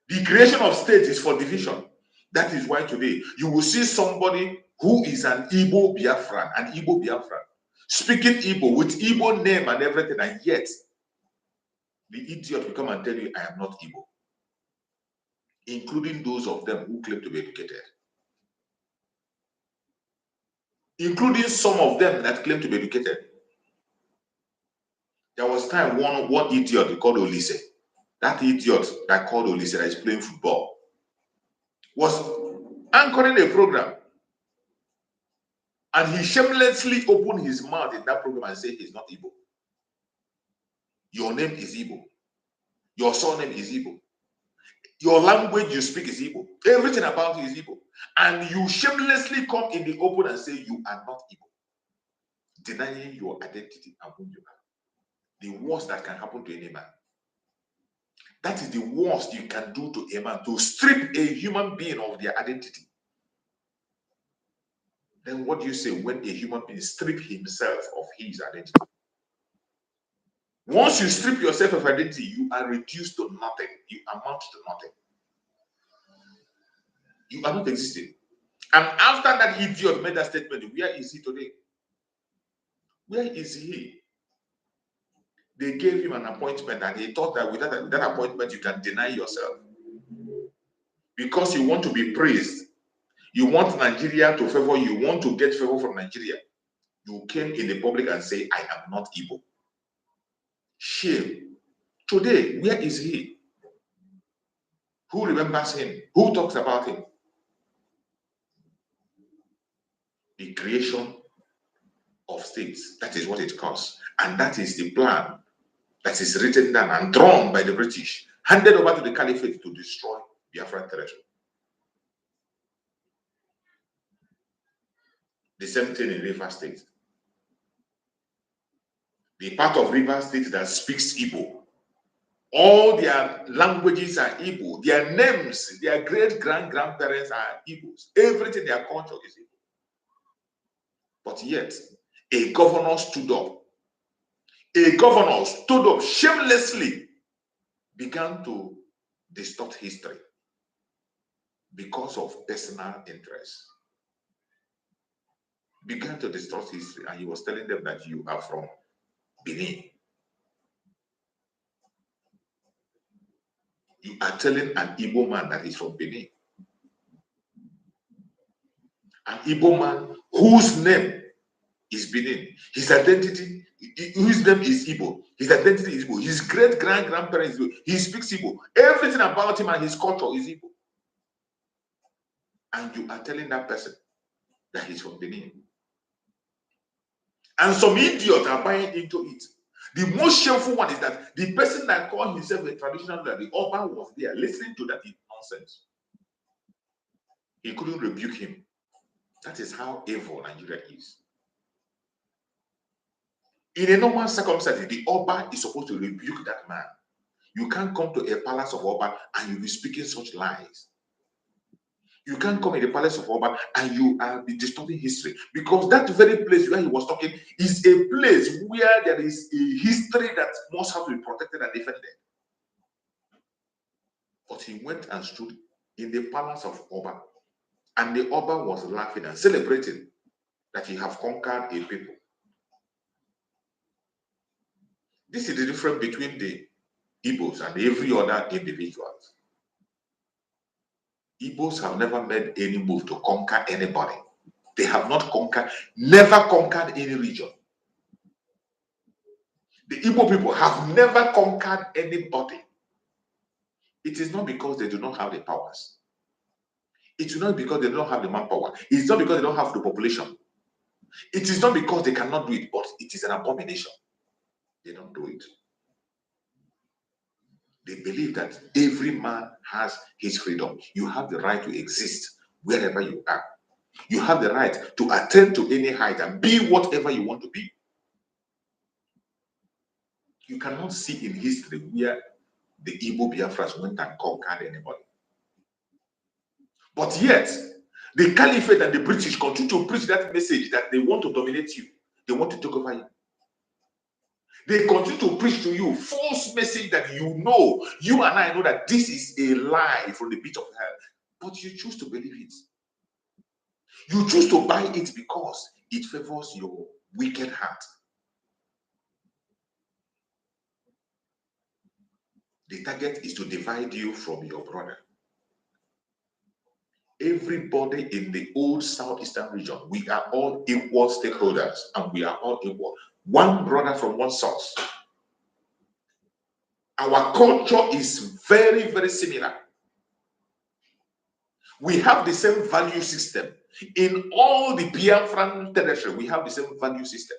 The creation of state is for division. That is why today you will see somebody who is an Igbo Biafran, speaking Igbo with Igbo name and everything, and yet the idiot will come and tell you, I am not Igbo, including those of them who claim to be educated, including some of them that claim to be educated. There was time one idiot called Olise, that idiot that called Olise that is playing football, was anchoring a program, and he shamelessly opened his mouth in that program and said he's not Igbo. Your name is Igbo. Your surname is Igbo. Your language you speak is Igbo. Everything about you is Igbo. And you shamelessly come in the open and say you are not Igbo, denying your identity and who you are. The worst that can happen to any man. That is the worst you can do to a man, to strip a human being of their identity. Then what do you say when a human being strips himself of his identity? Once you strip yourself of identity, you are reduced to nothing. You amount to nothing. You are not existing. And after that idiot made that statement, where is he today? Where is he? They gave him an appointment and he thought that with that appointment you can deny yourself. Because you want to be praised. You want Nigeria to favor you. You want to get favor from Nigeria. You came in the public and say, I am not Igbo. Shame. Today, where is he? Who remembers him? Who talks about him? The creation of states. That is what it costs. And that is the plan that is written down and drawn by the British, handed over to the Caliphate to destroy Biafra territory. The same thing in River State. The part of River State that speaks Igbo. All their languages are Igbo. Their names, their great-grandparents are Igbos. Everything, their culture is Igbo. But yet, a governor stood up. A governor stood up shamelessly, began to distort history because of personal interest. Began to distort history, and he was telling them that you are from Benin. You are telling an Igbo man that he's from Benin. An Igbo man whose name is Benin. His identity, whose name is Igbo. His identity is Igbo. His great-grandparents is Igbo. He speaks Igbo. Everything about him and his culture is Igbo. And you are telling that person that he's from Benin. And some idiots are buying into it. The most shameful one is that the person that called himself a traditional leader, the Oba, was there listening to that nonsense. He couldn't rebuke him. That is how evil Nigeria is. In a normal circumstance, the Oba is supposed to rebuke that man. You can't come to a palace of Oba and you'll be speaking such lies. You can't come in the palace of Oba and you are distorting history, because that very place where he was talking is a place where there is a history that must have to be protected and defended. But he went and stood in the palace of Oba, and the Oba was laughing and celebrating that he have conquered a people. This is the difference between the Igbos and every other individuals. Igbos have never made any move to conquer anybody. They have not conquered, never conquered any region. The Igbo people have never conquered anybody. It is not because they do not have the powers. It is not because they don't have the manpower. It is not because they don't have the population. It is not because they cannot do it, but it is an abomination. They don't do it. They believe that every man has his freedom. You have the right to exist wherever you are. You have the right to attain to any height and be whatever you want to be. You cannot see in history where the Igbo Biafras went and conquered anybody. But yet, the Caliphate and the British continue to preach that message that they want to dominate you. They want to take over you. They continue to preach to you false message that you know, you and I know that this is a lie from the pit of hell. But you choose to believe it. You choose to buy it because it favors your wicked heart. The target is to divide you from your brother. Everybody in the old southeastern region, we are all equal stakeholders and we are all equal. One brother from one source. Our culture is very, very similar. We have the same value system. In all the Biafran territory, we have the same value system.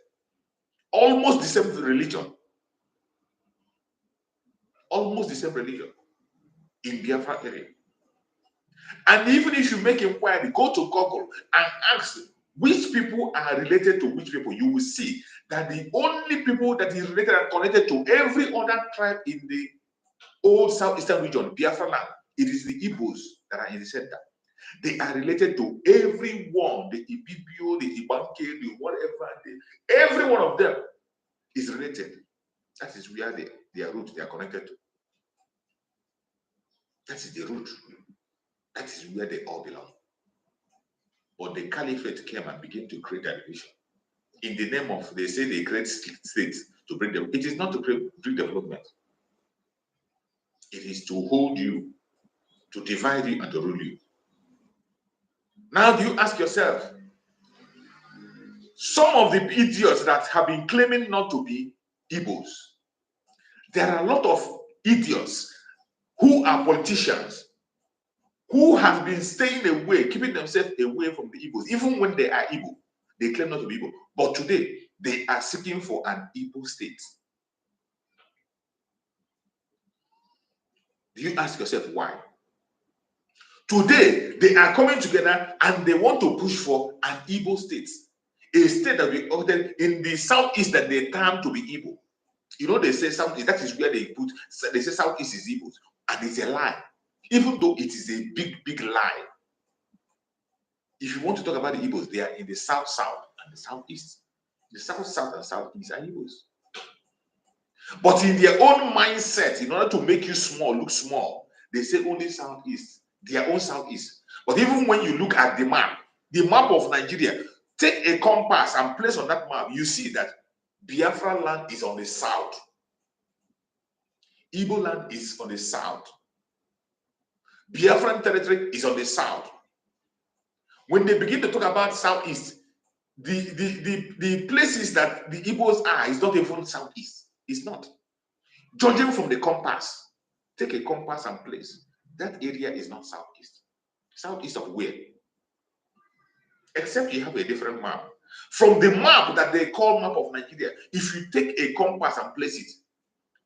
Almost the same religion. Almost the same religion in Biafra area. And even if you make inquiry, go to Google and ask which people are related to which people, you will see that the only people that is related and connected to every other tribe in the old southeastern region, Biafra land, it is the Igbos that are in the center. They are related to everyone, the Ibibio, the Ibanke, the whatever, every one of them is related. That is where their root, they are connected to. That is the root. That is where they all belong. But the caliphate came and began to create a division. In the name of, they say they create states to bring them. It is not to bring development. It is to hold you, to divide you, and to rule you. Now, do you ask yourself, some of the idiots that have been claiming not to be Igbos, there are a lot of idiots who are politicians who have been staying away, keeping themselves away from the Igbos, even when they are Igbo. They claim not to be Igbo. But today, they are seeking for an Igbo state. Do you ask yourself why? Today, they are coming together and they want to push for an Igbo state. A state that will be ordered in the southeast that they term to be Igbo. You know, they say southeast, that is where they say southeast is Igbo. And it's a lie. Even though it is a big, big lie. If you want to talk about the Igbos, they are in the south and the southeast. The south and southeast are Igbos. But in their own mindset, in order to make you small, look small, they say only southeast, their own southeast. But even when you look at the map of Nigeria, take a compass and place on that map, you see that Biafra land is on the south. Igbo land is on the south. Biafran territory is on the south. When they begin to talk about southeast, the places that the Igbos are is not even southeast. It's not. Judging from the compass, take a compass and place. That area is not southeast. Southeast of where? Except you have a different map. From the map that they call map of Nigeria, if you take a compass and place it,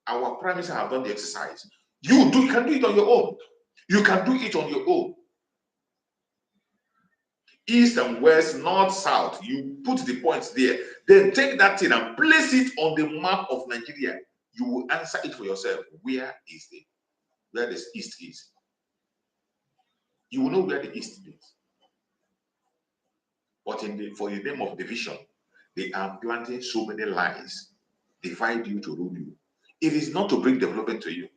our prime minister have done the exercise. You can do it on your own. You can do it on your own. East and west, north, south. You put the points there. Then take that thing and place it on the map of Nigeria. You will answer it for yourself. Where the east is. You will know where the east is. But for the name of division, they are planting so many lies, divide you to rule you. It is not to bring development to you.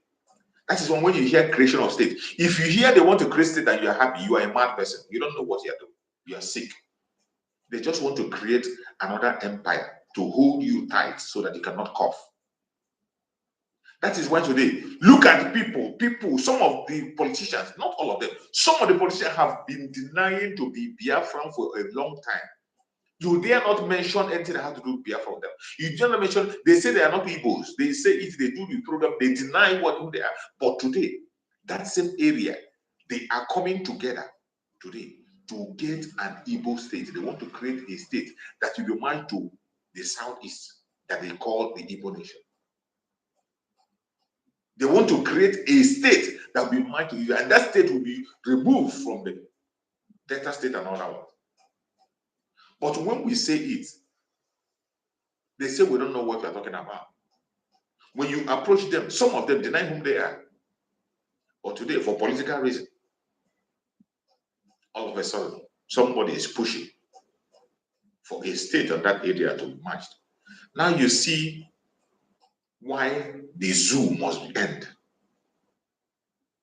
That is when you hear creation of state. If you hear they want to create state and you are happy, you are a mad person. You don't know what you are doing. You are sick. They just want to create another empire to hold you tight so that you cannot cough. That is why today, look at people, some of the politicians, not all of them, some of the politicians have been denying to be Biafran for a long time. You dare not mention anything that has to do with Biafra for them. You dare not mention, they say they are not Igbos. They say if they do the program, they deny who they are. But today, that same area, they are coming together today to get an Igbo state. They want to create a state that will be married to the southeast that they call the Igbo nation. They want to create a state that will be married to you, and that state will be removed from the Delta state and all that one. But when we say it, they say we don't know what we are talking about. When you approach them, some of them deny whom they are. But today, for political reason, all of a sudden, somebody is pushing for a state of that area to be merged. Now you see why the zoo must end.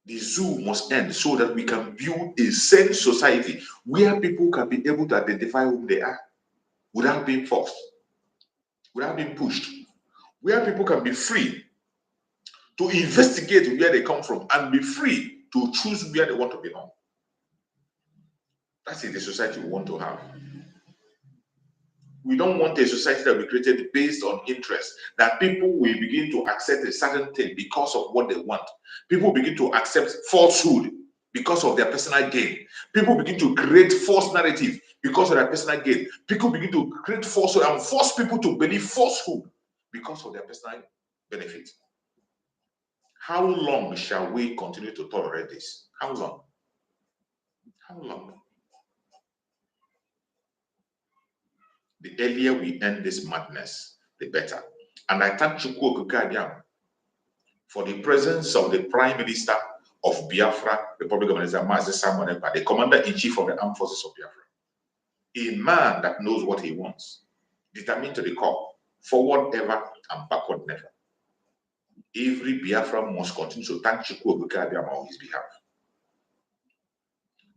The zoo must end so that we can build a sane society where people can be able to identify who they are without being forced, without being pushed, where people can be free to investigate where they come from and be free to choose where they want to belong. That's the society we want to have. We don't want a society that we created based on interest, that people will begin to accept a certain thing because of what they want. People begin to accept falsehood because of their personal gain. People begin to create false narrative because of their personal gain. People begin to create falsehood and force people to believe falsehood because of their personal benefit. How long shall we continue to tolerate this? How long? How long? The earlier we end this madness, the better. And I thank Chukwu Okike for the presence of the Prime Minister of Biafra, Republic of Nigeria, Mazi Nnamdi Kanu, the Commander-in-Chief of the Armed Forces of Biafra. A man that knows what he wants, determined to the core, forward ever and backward never. Every Biafra must continue to thank Chukwu Okike on his behalf.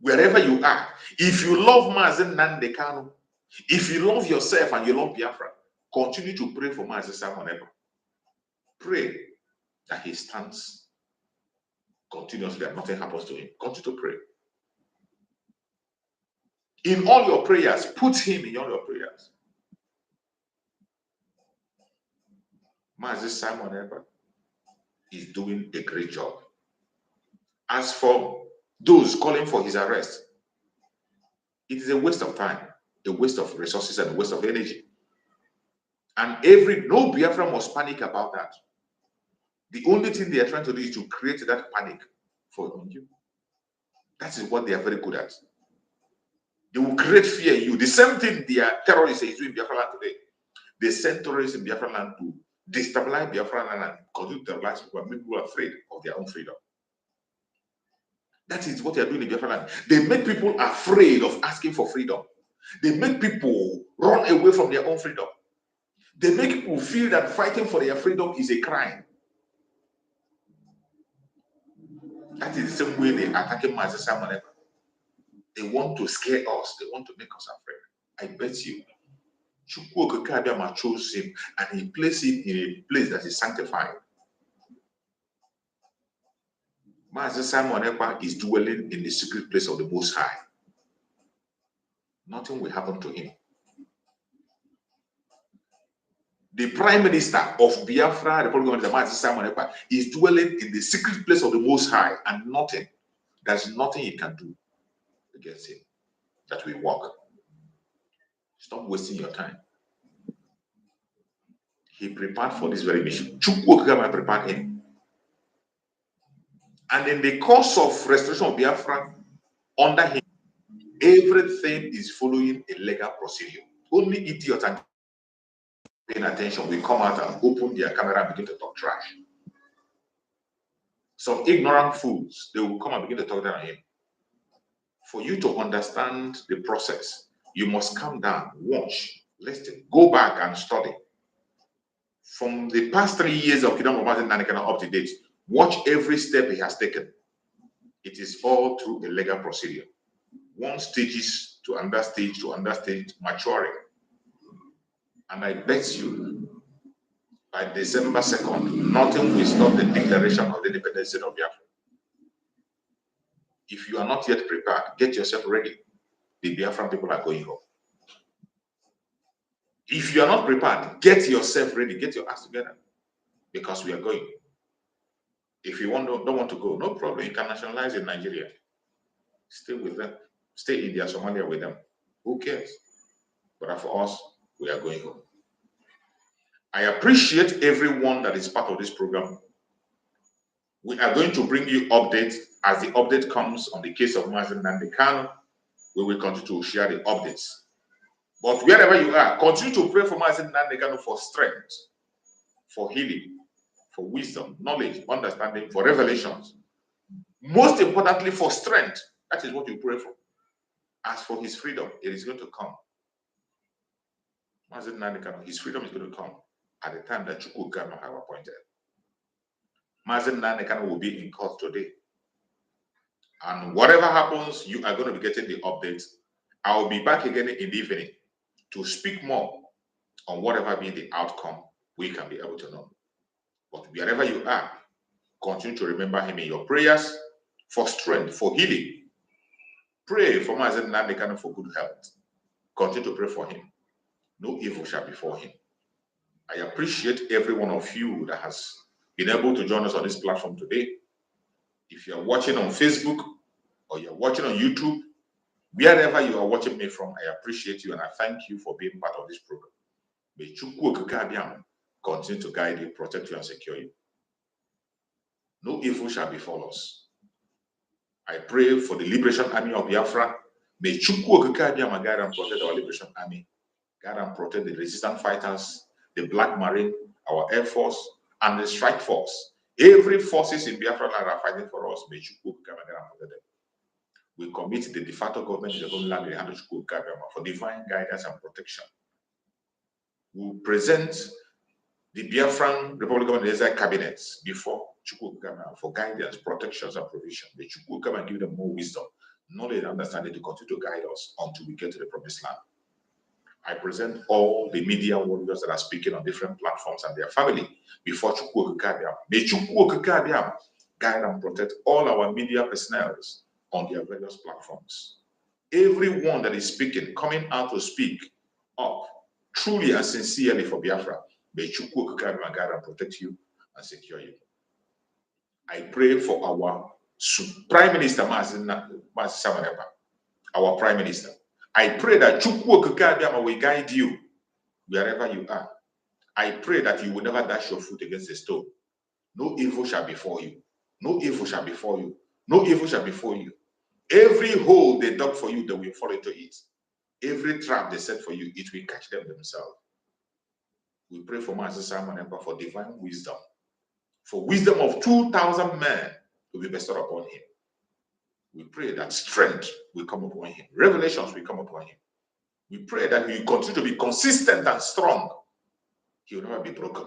Wherever you are, if you love Mazi Nnamdi Kanu, if you love yourself and you love Biafra, continue to pray for Mazi Simon Ekpa. Pray that he stands continuously and nothing happens to him. Continue to pray. In all your prayers, put him in all your prayers. Mazi Simon Ekpa is doing a great job. As for those calling for his arrest, it is a waste of time, a waste of resources, and a waste of energy. And no Biafra must panic about that. The only thing they are trying to do is to create that panic for you. That is what they are very good at. They will create fear in you. The same thing the terrorists is doing in Biafra land today. They send terrorists in Biafra land to destabilize Biafra land and continue to terrorize people and make people afraid of their own freedom. That is what they are doing in Biafra land. They make people afraid of asking for freedom. They make people run away from their own freedom. They make people feel that fighting for their freedom is a crime. That is the same way they are attacking Mazi Simon Ekpa. They want to scare us. They want to make us afraid. I bet you. Chukwu Okike Abiama chose him and he placed him in a place that is sanctified. Mazi Simon Ekpa is dwelling in the secret place of the Most High. Nothing will happen to him. The Prime Minister of Biafra, Republic of Mazi Simon Ekpa, is dwelling in the secret place of the Most High, and nothing, there's nothing he can do against him that will work. Stop wasting your time. He prepared for this very mission. Chukwu Okike Abiama prepared him. And in the course of restoration of Biafra, under him, everything is following a legal procedure. Only idiots and paying attention will come out and open their camera and begin to talk trash. Some ignorant fools, they will come and begin to talk down on him. For you to understand the process, you must calm down, watch, listen, go back and study. From the past 3 years of Kingdom of Mazi Nnamdi Kanu up to date, watch every step he has taken. It is all through a legal procedure. One stages to another stage, maturing. And I bet you, by December 2nd, nothing will stop the declaration of the independence of Biafra. If you are not yet prepared, get yourself ready. The Biafran people are going home. If you are not prepared, get yourself ready, get your ass together, because we are going. If you don't want to go, no problem. You can nationalize in Nigeria. Stay with them. Stay in Somalia with them. Who cares? But for us, we are going home. I appreciate everyone that is part of this program. We are going to bring you updates as the update comes on the case of Mazi Nnamdi Kanu. We will continue to share the updates. But wherever you are, continue to pray for Mazi Nnamdi Kanu for strength, for healing, for wisdom, knowledge, understanding, for revelations. Most importantly, for strength. That is what you pray for. As for his freedom, it is going to come. Mazi Nnamdi Kanu, his freedom is going to come at the time that Chukwu Okike Abiama have appointed. Mazi Nnamdi Kanu will be in court today. And whatever happens, you are going to be getting the updates. I will be back again in the evening to speak more on whatever be the outcome we can be able to know. But wherever you are, continue to remember him in your prayers for strength, for healing. Pray for Mazi Nnamdi Kanu for good health. Continue to pray for him. No evil shall befall him. I appreciate every one of you that has been able to join us on this platform today. If you are watching on Facebook or you're watching on YouTube, wherever you are watching me from, I appreciate you and I thank you for being part of this program. May Chukwu Okike Abiama continue to guide you, protect you, and secure you. No evil shall befall us. I pray for the Liberation Army of Biafra. May Chukwu Okike Abiama guide and protect our Liberation Army. Guide and protect the resistant fighters, the Black Marine, our Air Force, and the Strike Force. Every forces in Biafra land are fighting for us. May Chukwu Okike Abiama guide and protect them. We commit the de facto government in the homeland in the hand of Chukwu Okike Abiama for divine guidance and protection. We present the Biafran Republic of Nigeria cabinets before Chukwu Okike Abiama for guidance, protections, and provision. May Chukwu Okike Abiama give them more wisdom, knowledge and understanding to continue to guide us until we get to the promised land. I present all the media warriors that are speaking on different platforms and their family before Chukwu Okike. May Chukwu Okike guide and protect all our media personnel on their various platforms. Everyone that is speaking, coming out to speak up truly and sincerely for Biafra, may Chukwu Okike guide and protect you and secure you. I pray for our Prime Minister, Mazi Nnamdi Kanu, our Prime Minister. I pray that Chukwu Okike will guide you wherever you are. I pray that you will never dash your foot against a stone. No evil shall befall you. No evil shall befall you. No evil shall befall you. Every hole they dug for you, they will fall into it. Every trap they set for you, it will catch them themselves. We pray for Mazi Nnamdi for divine wisdom. For wisdom of 2,000 men will be bestowed upon him. We pray that strength will come upon him. Revelations will come upon him. We pray that he will continue to be consistent and strong. He will never be broken.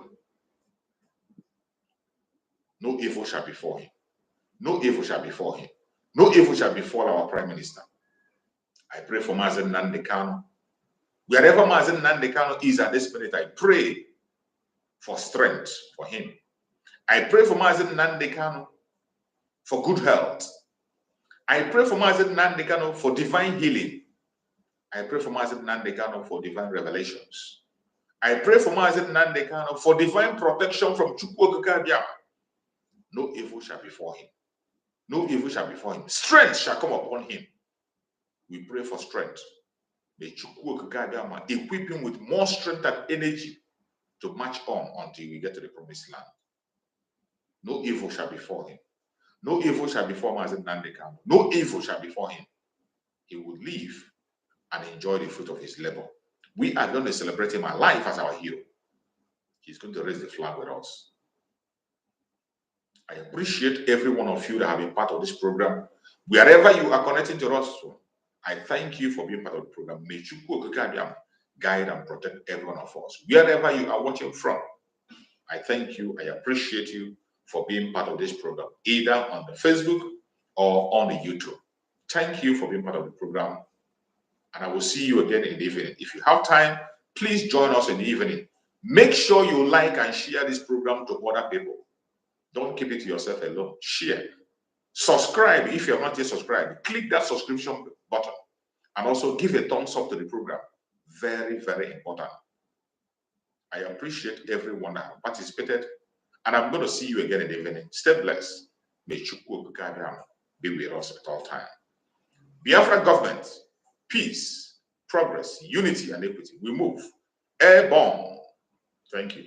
No evil shall befall him. No evil shall befall him. No evil shall befall our Prime Minister. I pray for Mazi Nnamdi Kanu. Wherever Mazi Nnamdi Kanu is at this minute, I pray for strength for him. I pray for Mazi Nnamdi Kanu for good health. I pray for Mazi Nnamdi Kanu for divine healing. I pray for Mazi Nnamdi Kanu for divine revelations. I pray for Mazi Nnamdi Kanu for divine protection from Chukwu Okike. No evil shall befall him. No evil shall befall him. Strength shall come upon him. We pray for strength. May Chukwu Okike equip him with more strength and energy to march on until we get to the promised land. No evil shall befall him. No evil shall befall Mazi Nnamdi Kanu. No evil shall befall him. He will live and enjoy the fruit of his labor. We are going to celebrate him alive as our hero. He's going to raise the flag with us. I appreciate every one of you that have been part of this program. Wherever you are connecting to us, I thank you for being part of the program. May Chukwu Okike guide and protect every one of us. Wherever you are watching from, I thank you. I appreciate you for being part of this program, either on the Facebook or on the YouTube. Thank you for being part of the program. And I will see you again in the evening. If you have time, please join us in the evening. Make sure you like and share this program to other people. Don't keep it to yourself alone. Share. Subscribe if you're not yet subscribed. Click that subscription button. And also give a thumbs up to the program. Very, very important. I appreciate everyone that have participated. And I'm going to see you again in the evening. Stay blessed. May Chukwu Okike be with us at all times. Biafra government, peace, progress, unity, and equity. We move airborne. Thank you.